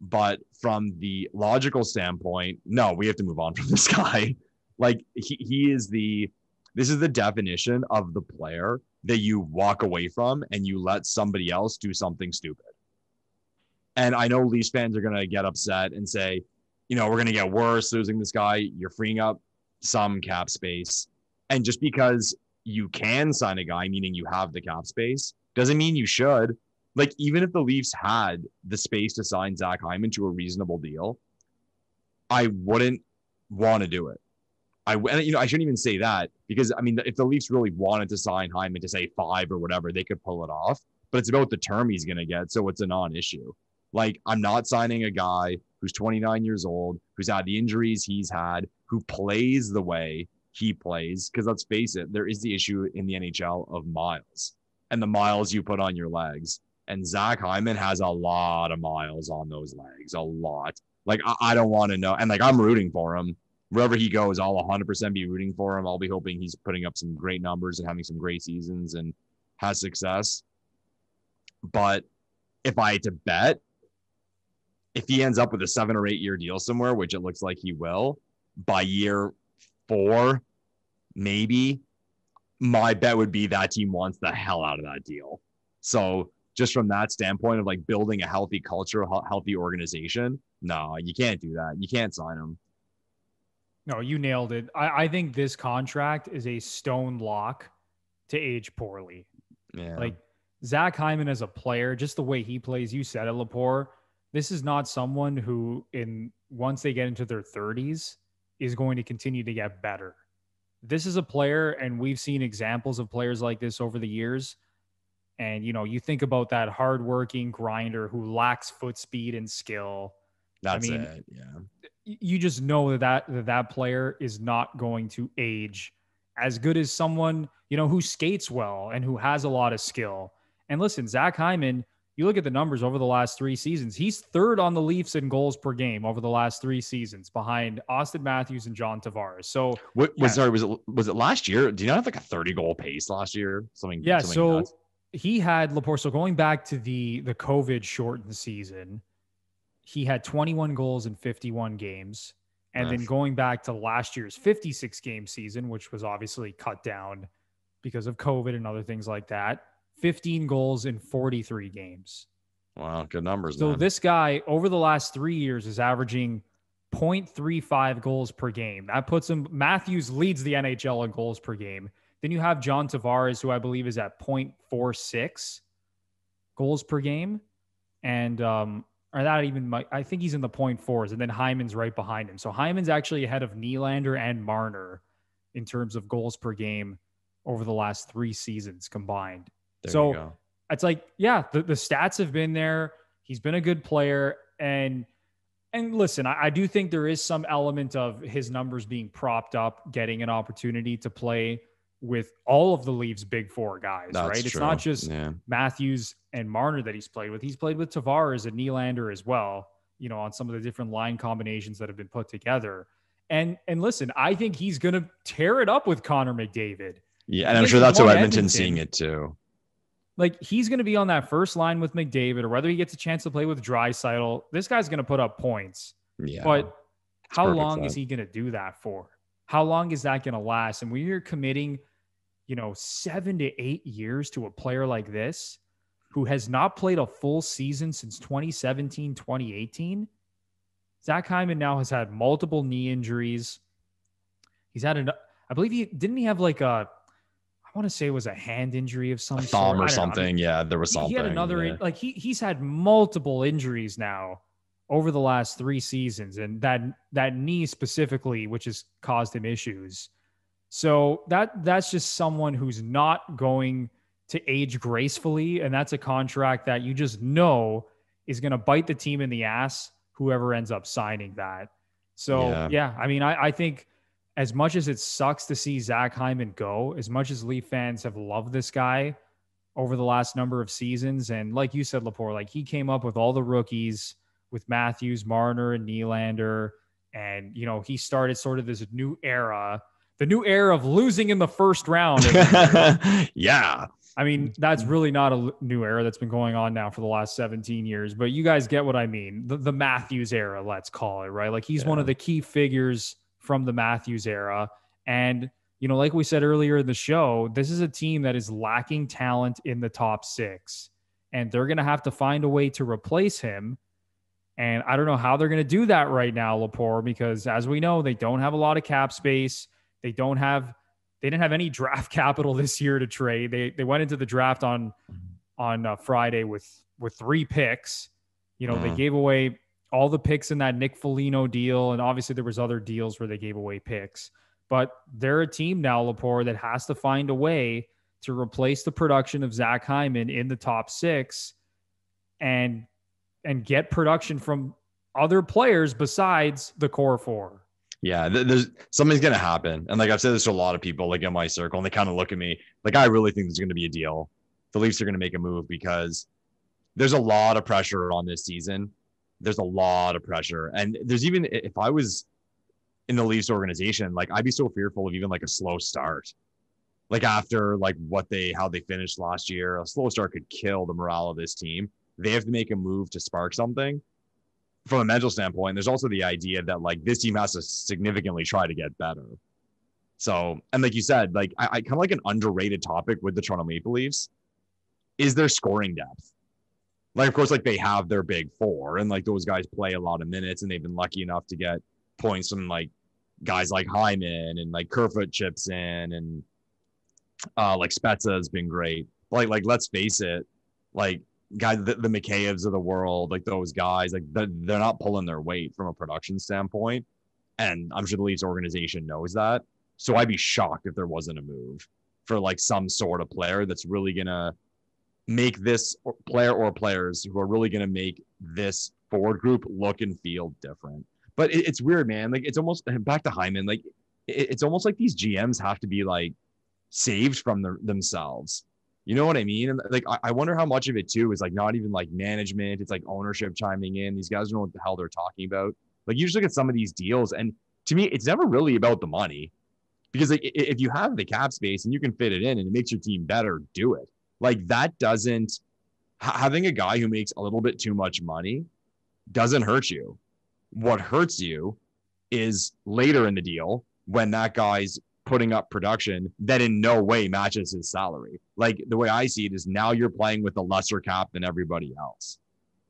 But from the logical standpoint, no, we have to move on from this guy. Like, this is the definition of the player that you walk away from and you let somebody else do something stupid. And I know Leafs fans are going to get upset and say, we're going to get worse losing this guy. You're freeing up some cap space. And just because you can sign a guy, meaning you have the cap space, doesn't mean you should. Like, even if the Leafs had the space to sign Zach Hyman to a reasonable deal, I wouldn't want to do it. I shouldn't even say that, because, I mean, if the Leafs really wanted to sign Hyman to say 5 or whatever, they could pull it off. But it's about the term he's going to get, so it's a non-issue. Like, I'm not signing a guy who's 29 years old, who's had the injuries he's had, who plays the way he plays. Because let's face it, there is the issue in the NHL of miles and the miles you put on your legs. And Zach Hyman has a lot of miles on those legs, a lot. Like, I don't want to know. And, like, I'm rooting for him. Wherever he goes, I'll 100% be rooting for him. I'll be hoping he's putting up some great numbers and having some great seasons and has success. But if I had to bet, if he ends up with a 7 or 8 year deal somewhere, which it looks like he will, by year 4, maybe, my bet would be that team wants the hell out of that deal. So just from that standpoint of like building a healthy culture, a healthy organization, no, you can't do that. You can't sign him. No, you nailed it. I think this contract is a stone lock to age poorly. Yeah. Like Zach Hyman as a player, just the way he plays, you said it, Lepore, this is not someone who once they get into their 30s is going to continue to get better. This is a player, and we've seen examples of players like this over the years. And, you think about that hardworking grinder who lacks foot speed and skill. That's it. Yeah. You just know that player is not going to age as good as someone, who skates well and who has a lot of skill. And listen, Zach Hyman, you look at the numbers over the last 3 seasons, he's third on the Leafs in goals per game over the last 3 seasons behind Austin Matthews and John Tavares. So was it last year? Do you not have like a 30-goal pace last year? Something so nuts? He had Lepore. So going back to the COVID shortened season, he had 21 goals in 51 games. And then going back to last year's 56 game season, which was obviously cut down because of COVID and other things like that, 15 goals in 43 games. Wow, good numbers. So man. This guy over the last 3 years is averaging 0.35 goals per game. That puts him, Matthews leads the NHL in goals per game. Then you have John Tavares, who I believe is at 0.46 goals per game. And, or that even might, I think he's in the 0.4s, and then Hyman's right behind him. So Hyman's actually ahead of Nylander and Marner in terms of goals per game over the last 3 seasons combined. So it's like, yeah, the stats have been there. He's been a good player. And listen, I do think there is some element of his numbers being propped up, getting an opportunity to play with all of the Leafs' big 4 guys, That's right? true. It's not just Matthews and Marner that he's played with. He's played with Tavares and Nylander as well, on some of the different line combinations that have been put together. And listen, I think he's going to tear it up with Connor McDavid. Yeah, and I'm sure that's how Edmonton's seeing it too. Like, he's going to be on that first line with McDavid, or whether he gets a chance to play with Draisaitl, this guy's going to put up points. Yeah. But how long is he going to do that for? How long is that going to last? And when you're committing, 7 to 8 years to a player like this, who has not played a full season since 2017, 2018, Zach Hyman now has had multiple knee injuries. He's had I believe didn't he have like I want to say it was a hand injury of some thumb sort. or something. Yeah, there was something. He had another, he's had multiple injuries now over the last 3 seasons, and that knee specifically, which has caused him issues. So that's just someone who's not going to age gracefully, and that's a contract that you just know is going to bite the team in the ass, whoever ends up signing that. So, yeah I mean, I think as much as it sucks to see Zach Hyman go, as much as Leaf fans have loved this guy over the last number of seasons, and like you said, Lepore, like he came up with all the rookies with Matthews, Marner, and Nylander, and, he started sort of this new era, the new era of losing in the first round. Yeah. I mean, that's really not a new era that's been going on now for the last 17 years, but you guys get what I mean. The Matthews era, let's call it, right? Like, he's one of the key figures from the Matthews era. And, like we said earlier in the show, this is a team that is lacking talent in the top 6, and they're going to have to find a way to replace him. And I don't know how they're going to do that right now, Lepore, because as we know, they don't have a lot of cap space. They didn't have any draft capital this year to trade. They went into the draft on Friday with 3 picks. They gave away all the picks in that Nick Foligno deal, and obviously there was other deals where they gave away picks. But they're a team now, Lepore, that has to find a way to replace the production of Zach Hyman in the top 6 and get production from other players besides the core 4. Yeah, there's something's going to happen. And like I've said this to a lot of people, like in my circle, and they kind of look at me like, I really think there's going to be a deal. The Leafs are going to make a move because there's a lot of pressure on this season. There's a lot of pressure. And there's even, if I was in the Leafs organization, like I'd be so fearful of even like a slow start. Like after like how they finished last year, a slow start could kill the morale of this team. They have to make a move to spark something. From a mental standpoint, there's also the idea that like this team has to significantly try to get better. So, and like you said, like I kind of like an underrated topic with the Toronto Maple Leafs is their scoring depth. Like, of course, like they have their big four, and like those guys play a lot of minutes, and they've been lucky enough to get points from like guys like Hyman and like Kerfoot chips in, and like Spezza has been great. Like let's face it, like guys, the Mikheyevs of the world, like those guys, like they're not pulling their weight from a production standpoint, and I'm sure the Leafs organization knows that. So I'd be shocked if there wasn't a move for like some sort of player that's really gonna make this player or players who are really gonna make this forward group look and feel different. But it's weird, man. Like it's almost back to Hyman. Like it's almost like these GMs have to be like saved from themselves. You know what I mean? And like I wonder how much of it too is like not even like management. It's like ownership chiming in. These guys don't know what the hell they're talking about. Like you just look at some of these deals, and to me, it's never really about the money. Because like if you have the cap space and you can fit it in and it makes your team better, do it. Like that doesn't having a guy who makes a little bit too much money doesn't hurt you. What hurts you is later in the deal when that guy's putting up production that in no way matches his salary. Like the way I see it is now you're playing with a lesser cap than everybody else.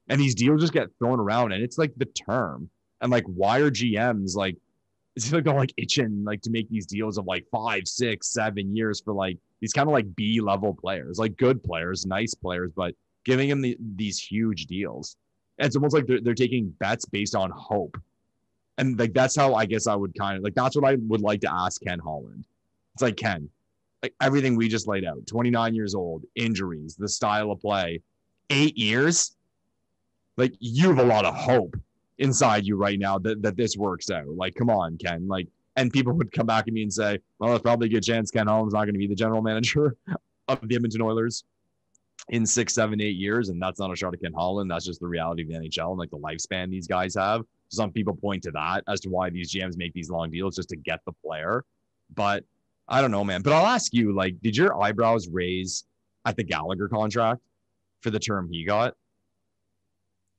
And these deals just get thrown around, and it's like the term. And like, why are GMs like, it's like they're like itching like to make these deals of like 5, 6, 7 years for like these kind of like B level players, like good players, nice players, but giving them these huge deals. And it's almost like they're taking bets based on hope. And like, that's how I guess I would kind of like, that's what I would like to ask Ken Holland. It's like, Ken, like everything we just laid out, 29 years old, injuries, the style of play, 8 years, like you have a lot of hope inside you right now that this works out. Like, come on, Ken. Like, and people would come back at me and say, well, there's probably a good chance Ken Holland's not going to be the general manager of the Edmonton Oilers in 6, 7, 8 years. And that's not a shot at Ken Holland. That's just the reality of the NHL and like the lifespan these guys have. Some people point to that as to why these GMs make these long deals just to get the player. But I don't know, man. But I'll ask you, like, did your eyebrows raise at the Gallagher contract for the term he got?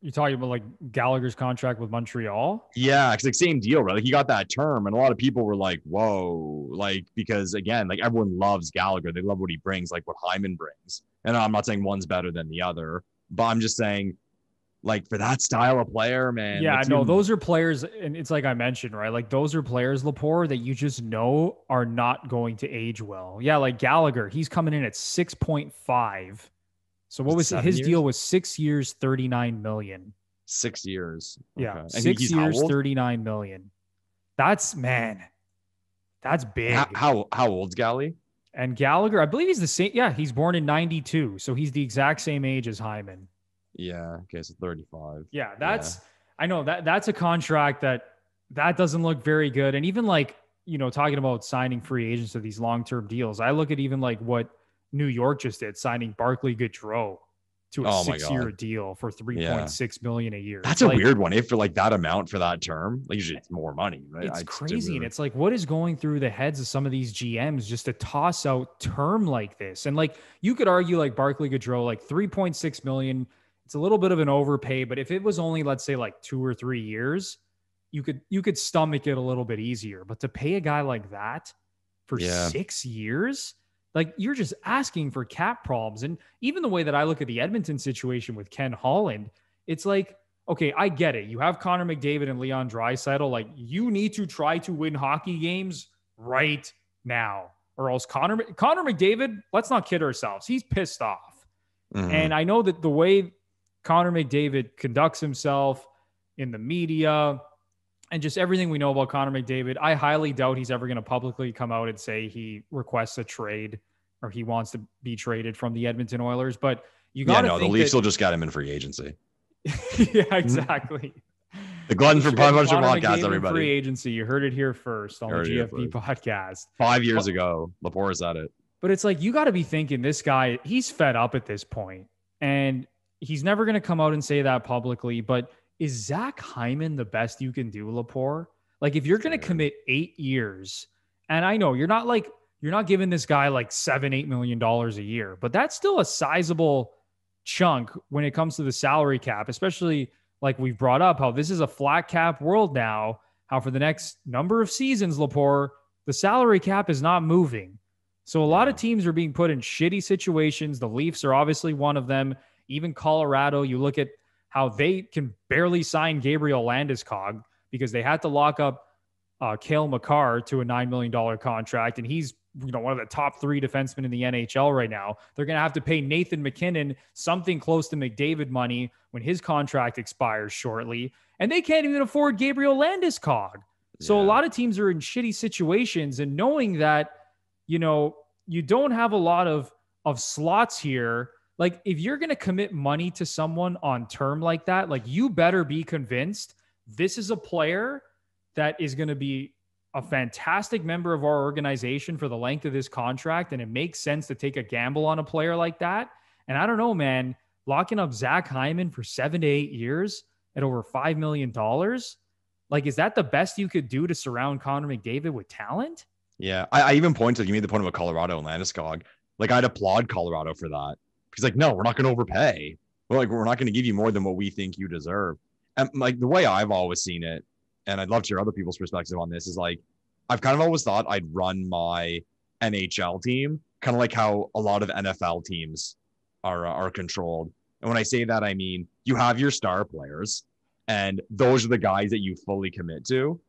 You're talking about like Gallagher's contract with Montreal? Yeah, it's like same deal, right? Like he got that term, and a lot of people were like, "Whoa!" Like because again, like everyone loves Gallagher, they love what he brings, like what Hyman brings. And I'm not saying one's better than the other, but I'm just saying, like for that style of player, man. Yeah, no, those are players, and it's like I mentioned, right? Like those are players, Lepore, that you just know are not going to age well. Yeah, like Gallagher, he's coming in at 6.5. So what was his deal? Was 6 years, 39 million. 6 years. Yeah, okay. And 6 years, 39 million. That's big. How old's Gally? And Gallagher, I believe he's the same. Yeah, he's born in 92, so he's the exact same age as Hyman. Yeah. Okay, so 35. Yeah, I know that's a contract that doesn't look very good. And even like, you know, talking about signing free agents to these long-term deals, I look at even like what New York just did, signing Barclay Goodrow to a 6-year deal for $3.6 million a year. That's a weird one. If for like that amount for that term, like usually it's more money, right? It's crazy. And it's like, what is going through the heads of some of these GMs just to toss out term like this? And like, you could argue like Barclay Goodrow, like $3.6 million, it's a little bit of an overpay, but if it was only, let's say like 2 or 3 years, you could stomach it a little bit easier. But to pay a guy like that for 6 years, like you're just asking for cap problems. And even the way that I look at the Edmonton situation with Ken Holland, it's like, okay, I get it. You have Connor McDavid and Leon Draisaitl. Like you need to try to win hockey games right now, or else Connor McDavid, let's not kid ourselves. He's pissed off. Mm-hmm. And I know that the way Connor McDavid conducts himself in the media and just everything we know about Connor McDavid, I highly doubt he's ever going to publicly come out and say he requests a trade or he wants to be traded from the Edmonton Oilers. But you got to think the Leafs will just get him in free agency. Yeah, exactly. The Gluttons For Punishment Podcast, everybody. Free agency. You heard it here first on the GFP Podcast. 5 years ago, Lepore said it. But it's like, you got to be thinking this guy, he's fed up at this point. And he's never going to come out and say that publicly, but is Zach Hyman the best you can do, Lepore? Like if you're going to commit 8 years, and I know you're not giving this guy like $7-8 million a year, but that's still a sizable chunk when it comes to the salary cap, especially like we've brought up how this is a flat cap world now, how for the next number of seasons, Lepore, the salary cap is not moving. So a lot of teams are being put in shitty situations. The Leafs are obviously one of them. Even Colorado, you look at how they can barely sign Gabriel Landeskog because they had to lock up Cale Makar to a $9 million contract. And he's, one of the top 3 defensemen in the NHL right now. They're going to have to pay Nathan McKinnon something close to McDavid money when his contract expires shortly. And they can't even afford Gabriel Landeskog. So a lot of teams are in shitty situations, and knowing that, you don't have a lot of slots here. Like, if you're going to commit money to someone on term like that, like, you better be convinced this is a player that is going to be a fantastic member of our organization for the length of this contract. And it makes sense to take a gamble on a player like that. And I don't know, man, locking up Zach Hyman for 7 to 8 years at over $5 million. Like, is that the best you could do to surround Connor McDavid with talent? Yeah. I even pointed, you made the point about Colorado and Landeskog. Like, I'd applaud Colorado for that. Because, like, no, we're not going to overpay. We're not going to give you more than what we think you deserve. And, like, the way I've always seen it, and I'd love to hear other people's perspective on this, is like, I've kind of always thought I'd run my NHL team kind of like how a lot of NFL teams are controlled. And when I say that, I mean, you have your star players, and those are the guys that you fully commit to.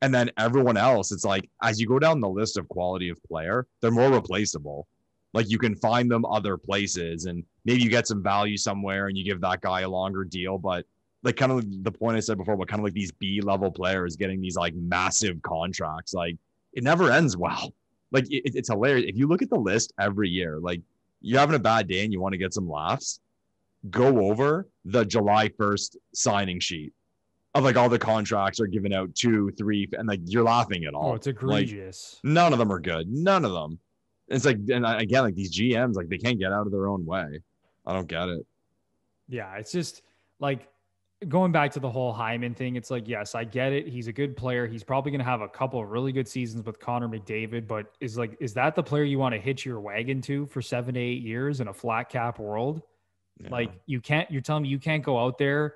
And then everyone else, it's like, as you go down the list of quality of player, they're more replaceable. Like, you can find them other places, and maybe you get some value somewhere and you give that guy a longer deal. But like, kind of the point I said before, but kind of like these B-level players getting these like massive contracts, like, it never ends well. Like, it's hilarious. If you look at the list every year, like, you're having a bad day and you want to get some laughs, go over the July 1st signing sheet of like all the contracts are given out 2, 3, and like, you're laughing at all. Oh, it's egregious. Like, none of them are good. None of them. It's like, and again, like, these GMs, like, they can't get out of their own way. I don't get it. Yeah, it's just like, going back to the whole Hyman thing, it's like, yes, I get it. He's a good player. He's probably going to have a couple of really good seasons with Connor McDavid, but is that the player you want to hitch your wagon to for 7 to 8 years in a flat cap world? Yeah. Like, you're telling me you can't go out there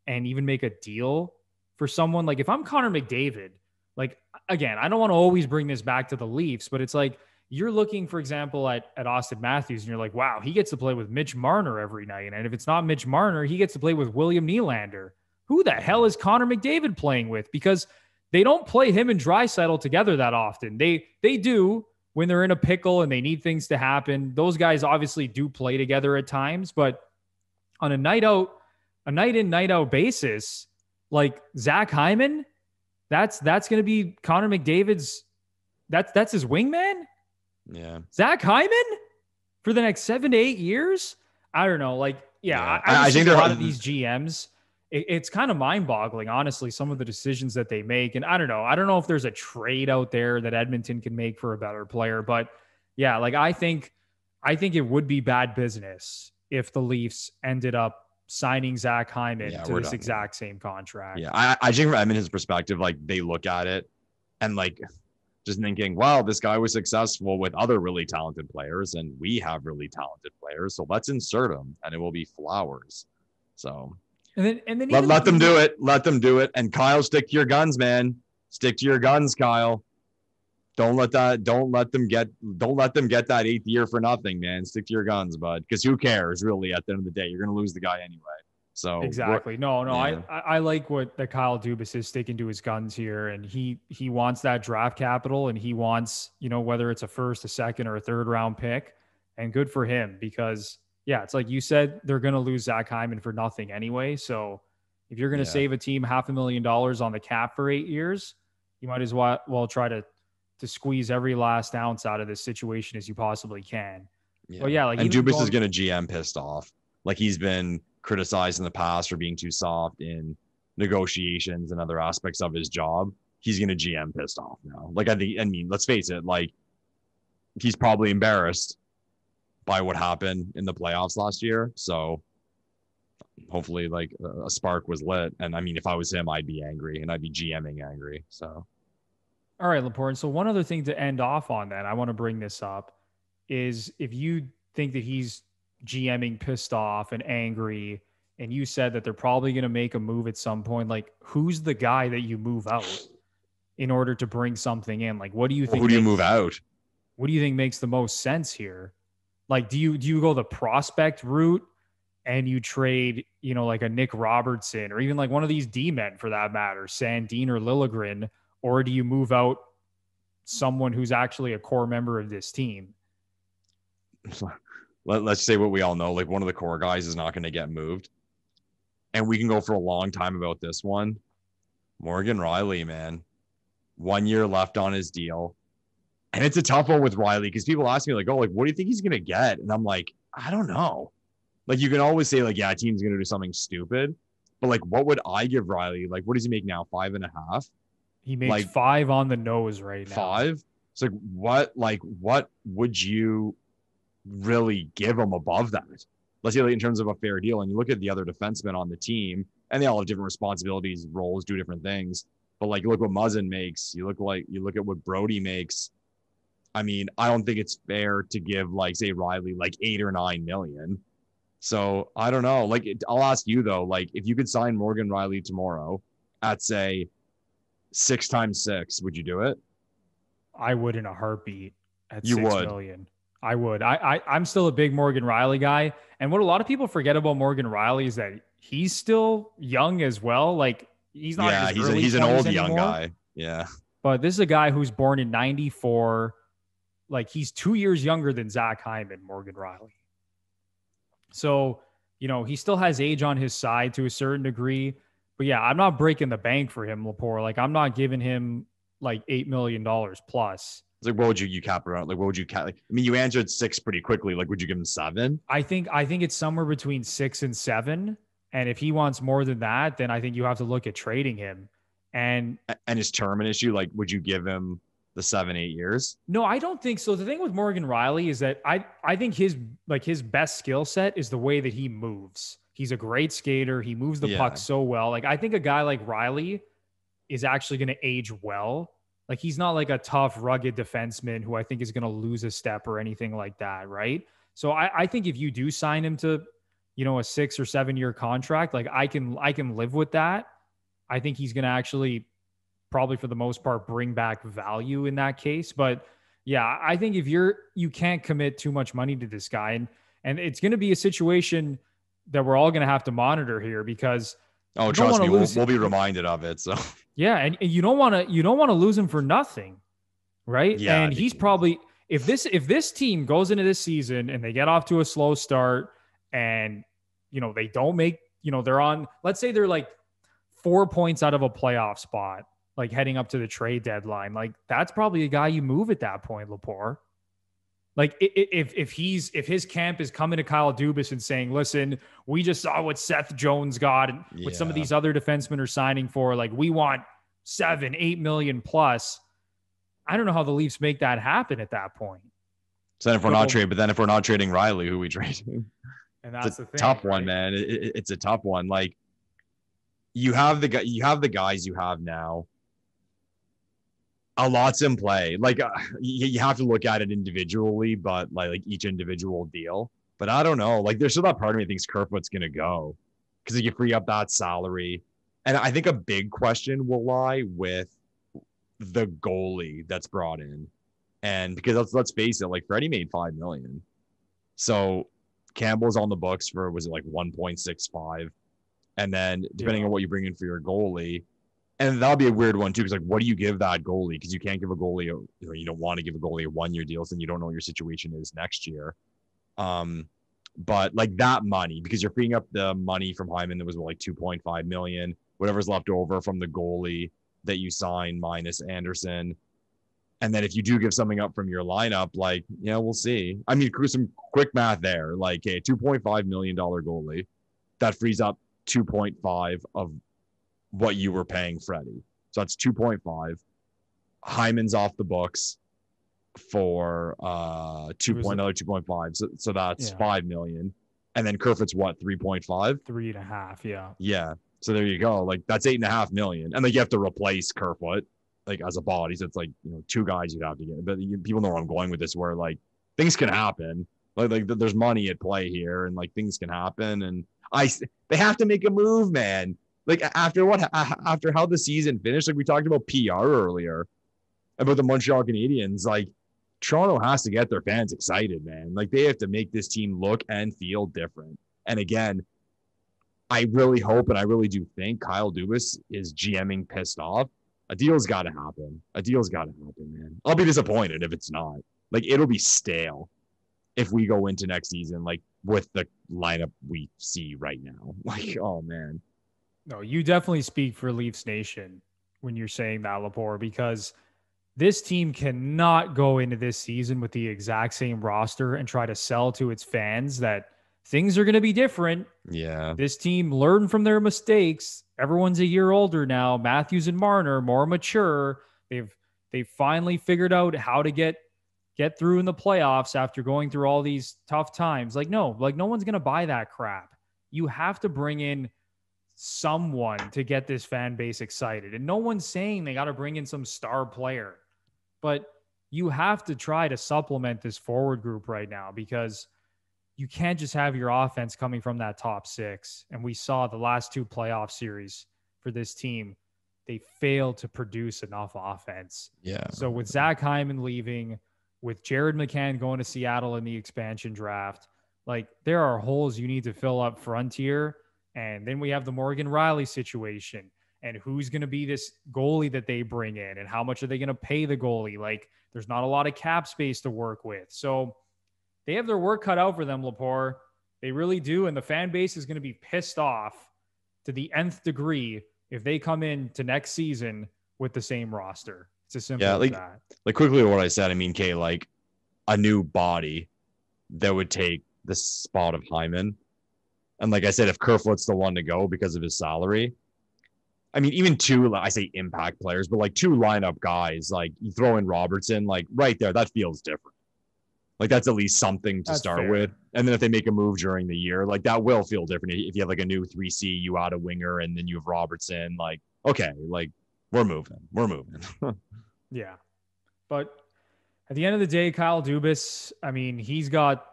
and even make a deal for someone. Like, if I'm Connor McDavid, like, again, I don't want to always bring this back to the Leafs, but it's like, you're looking, for example, at Austin Matthews, and you're like, wow, he gets to play with Mitch Marner every night. And if it's not Mitch Marner, he gets to play with William Nylander. Who the hell is Connor McDavid playing with? Because they don't play him and Draisaitl together that often. They do when they're in a pickle and they need things to happen. Those guys obviously do play together at times, but on a night in, night out basis, like Zach Hyman, that's going to be Connor McDavid's, that's his wingman. Yeah. Zach Hyman for the next 7 to 8 years. I don't know. Like, yeah. I think a lot of these GMs, it's kind of mind boggling, honestly, some of the decisions that they make. And I don't know if there's a trade out there that Edmonton can make for a better player, but yeah, like, I think it would be bad business if the Leafs ended up signing Zach Hyman to this exact same contract. Yeah. I think from Edmonton's perspective, like, they look at it and like, just thinking, wow, this guy was successful with other really talented players, and we have really talented players, so let's insert them, and it will be flowers. So, and then let them do it. Let them do it. And Kyle, stick to your guns, man. Stick to your guns, Kyle. Don't let them get that 8th year for nothing, man. Stick to your guns, bud. Because who cares, really? At the end of the day, you're going to lose the guy anyway. So exactly. No. Yeah. I like that Kyle Dubas is sticking to his guns here, and he wants that draft capital, and he wants, whether it's a first, a second, or a third round pick, and good for him, because yeah, it's like you said, they're going to lose Zach Hyman for nothing anyway. So if you're going to save a team $500,000 on the cap for 8 years, you might as well try to squeeze every last ounce out of this situation as you possibly can. Yeah. Well, yeah, like, and Dubas is going to GM pissed off. Like, he's been criticized in the past for being too soft in negotiations and other aspects of his job. He's going to GM pissed off now. Like, I mean, let's face it, like, he's probably embarrassed by what happened in the playoffs last year. So hopefully, like, a spark was lit. And I mean, if I was him, I'd be angry, and I'd be GMing angry. So. All right, Lepore. And so one other thing to end off on that, I want to bring this up, is if you think that he's GMing pissed off and angry, and you said that they're probably going to make a move at some point, like, who's the guy that you move out in order to bring something in? Like, what do you think? Who do you move out? What do you think makes the most sense here? Like, do you go the prospect route and you trade, like a Nick Robertson or even like one of these D-men for that matter, Sandin or Liljegren, or do you move out someone who's actually a core member of this team? Let's say what we all know, like one of the core guys is not going to get moved. And we can go for a long time about this one. Morgan Rielly, man. 1 year left on his deal. And it's a tough one with Rielly because people ask me like, oh, like, what do you think he's going to get? And I'm like, I don't know. Like, you can always say like, yeah, team's going to do something stupid. But like, what would I give Rielly? Like, what does he make now? 5.5? He makes like 5 on the nose right now. 5? It's like, what would you really give him above that? Let's say like in terms of a fair deal. And you look at the other defensemen on the team and they all have different responsibilities, roles, do different things. But like, you look what Muzzin makes, you look at what Brody makes. I mean, I don't think it's fair to give like, say, Rielly like 8 or 9 million. So I don't know. Like, I'll ask you though, like if you could sign Morgan Rielly tomorrow at say 6 times 6, would you do it? I would in a heartbeat at you 6 would. million. I would. I'm still a big Morgan Rielly guy. And what a lot of people forget about Morgan Rielly is that he's still young as well. Like he's not. Yeah, in his early he's an 20s old anymore. young guy. Yeah. But this is a guy who's born in 94. Like he's 2 years younger than Zach Hyman, Morgan Rielly. So, he still has age on his side to a certain degree. But yeah, I'm not breaking the bank for him, Lepore. Like I'm not giving him like $8 million plus. It's like, what would you cap around? Like, what would you cap? Like, I mean, you answered 6 pretty quickly. Like, would you give him 7? I think it's somewhere between 6 and 7. And if he wants more than that, then I think you have to look at trading him. And his term an issue, like, would you give him the 7-8 years? No, I don't think so. The thing with Morgan Rielly is that I think his best skill set is the way that he moves. He's a great skater. He moves the puck so well. Like I think a guy like Rielly is actually going to age well. Like he's not like a tough, rugged defenseman who I think is going to lose a step or anything like that, right? So I think if you do sign him to, a 6 or 7 year contract, like I can live with that. I think he's going to actually probably for the most part bring back value in that case. But yeah, I think if you can't commit too much money to this guy, and it's going to be a situation that we're all going to have to monitor here because trust me, we'll be reminded of it. So yeah, and you don't want to lose him for nothing, right? Yeah, and he's probably if this team goes into this season and they get off to a slow start and they don't make they're on, let's say they're like 4 points out of a playoff spot, like heading up to the trade deadline, like that's probably a guy you move at that point, Lepore. Like if his camp is coming to Kyle Dubas and saying, listen, we just saw what Seth Jones got and what some of these other defensemen are signing for, like we want 7-8 million plus. I don't know how the Leafs make that happen at that point. So then if we're not trading Rielly, who are we trading? And that's the thing, tough one, man. It's a tough one. Like you have the guys you have now. A lot's in play. Like you have to look at it individually, but like each individual deal. But I don't know. Like there's still that part of me that thinks Kerfoot's going to go because you free up that salary. And I think a big question will lie with the goalie that's brought in. And because let's face it, like Freddie made $5 million. So Campbell's on the books for, was it like 1.65? And then depending on what you bring in for your goalie, and that'll be a weird one too, because like, what do you give that goalie? Because you can't give a goalie, you don't want to give a goalie a 1 year deal, so then you don't know what your situation is next year. But like that money, because you're freeing up the money from Hyman that was like 2.5 million, whatever's left over from the goalie that you sign minus Anderson. And then if you do give something up from your lineup, like, we'll see. I mean, some quick math there, like a $2.5 million goalie that frees up 2.5 of what you were paying Freddie. So that's 2.5. Hyman's off the books for 2.5. So that's 5 million. And then Kerfoot's what, 3.5? 3.5, yeah. Yeah. So there you go. Like that's 8.5 million. And like you have to replace Kerfoot like as a body. So it's like, 2 guys you'd have to get. But people know where I'm going with this, where like things can happen. Like there's money at play here and like things can happen. And they have to make a move, man. Like after how the season finished, like we talked about PR earlier about the Montreal Canadiens, like Toronto has to get their fans excited, man. Like they have to make this team look and feel different. And again, I really hope and I really do think Kyle Dubas is GMing pissed off. A deal's got to happen. A deal's got to happen, man. I'll be disappointed if it's not. Like, it'll be stale if we go into next season, like, with the lineup we see right now. Like, oh, man. No, you definitely speak for Leafs Nation when you're saying that, Lepore, because this team cannot go into this season with the exact same roster and try to sell to its fans that things are going to be different. Yeah. This team learned from their mistakes. Everyone's a year older now. Matthews and Marner more mature. They've finally figured out how to get through in the playoffs after going through all these tough times. No one's going to buy that crap. You have to bring in someone to get this fan base excited. And no one's saying they got to bring in some star player, but you have to try to supplement this forward group right now, because you can't just have your offense coming from that top six. And we saw the last two playoff series for this team, they failed to produce enough offense. Yeah. So with Zach Hyman leaving, with Jared McCann going to Seattle in the expansion draft, there are holes you need to fill up front here. And then we have the Morgan Riley situation, and who's going to be this goalie that they bring in, and how much are they going to pay the goalie? There's not a lot of cap space to work with. So they have their work cut out for them, Lepore. They really do. And the fan base is going to be pissed off to the nth degree if they come in to next season with the same roster. It's as simple as that. Quickly what I said, I mean, Kay, a new body that would take the spot of Hyman. And like I said, if Kerfoot's the one to go because of his salary, I mean, even two, I say impact players, but two lineup guys, you throw in Robertson, right there, that feels different. That's at least something to start with. And then if they make a move during the year, that will feel different. If you have a new 3C, you add a winger, and then you have Robertson, okay, we're moving. Yeah. But at the end of the day, Kyle Dubas, I mean, he's got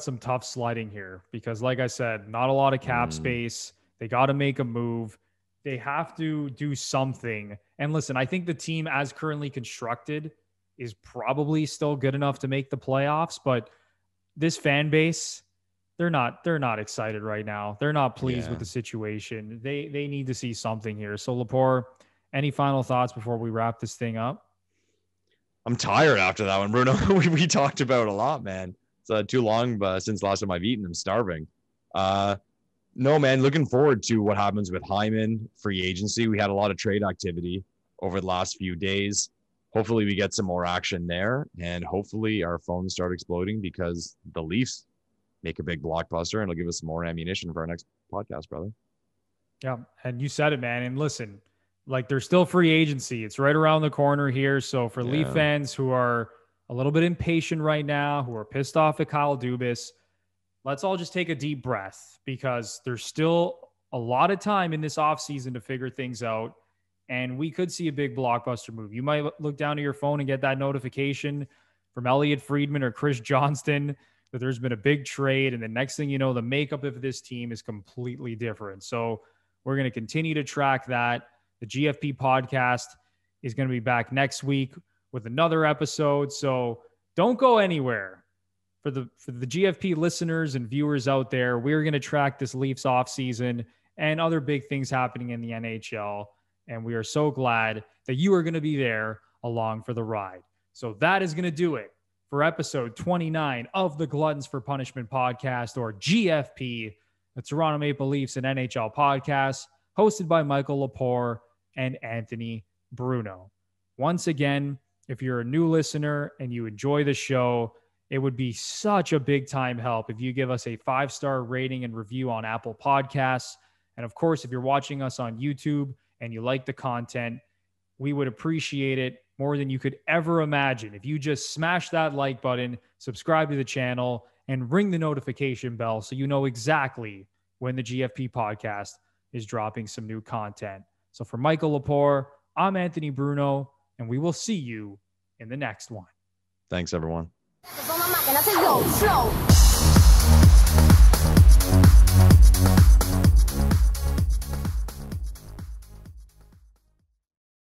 some tough sledding here, because like I said, not a lot of cap space. They got to make a move. They have to do something. And listen, I think the team as currently constructed is probably still good enough to make the playoffs, but this fan base, they're not excited right now. They're not pleased with the situation. They need to see something here. So Lepore, any final thoughts before we wrap this thing up? I'm tired after that one, Bruno. we talked about a lot, man. It's too long since last time I've eaten. I'm starving. No, man, looking forward to what happens with Hyman, free agency. We had a lot of trade activity over the last few days. Hopefully we get some more action there, and hopefully our phones start exploding because the Leafs make a big blockbuster, and it'll give us some more ammunition for our next podcast, brother. Yeah, and you said it, man. And listen, there's still free agency. It's right around the corner here. So for Leaf fans who are a little bit impatient right now, who are pissed off at Kyle Dubas, let's all just take a deep breath, because there's still a lot of time in this offseason to figure things out. And we could see a big blockbuster move. You might look down at your phone and get that notification from Elliot Friedman or Chris Johnston that there's been a big trade. And the next thing you know, the makeup of this team is completely different. So we're going to continue to track that. The GFP podcast is going to be back next week with another episode. So don't go anywhere. For the GFP listeners and viewers out there, we're going to track this Leafs offseason and other big things happening in the NHL. And we are so glad that you are going to be there along for the ride. So that is going to do it for episode 29 of the Gluttons for Punishment Podcast, or GFP, the Toronto Maple Leafs and NHL podcast, hosted by Michael Lepore and Anthony Bruno. Once again, if you're a new listener and you enjoy the show, it would be such a big time help if you give us a 5-star rating and review on Apple Podcasts. And of course, if you're watching us on YouTube and you like the content, we would appreciate it more than you could ever imagine if you just smash that like button, subscribe to the channel, and ring the notification bell so you know exactly when the GFP podcast is dropping some new content. So for Michael Lepore, I'm Anthony Bruno, and we will see you in the next one. Thanks, everyone.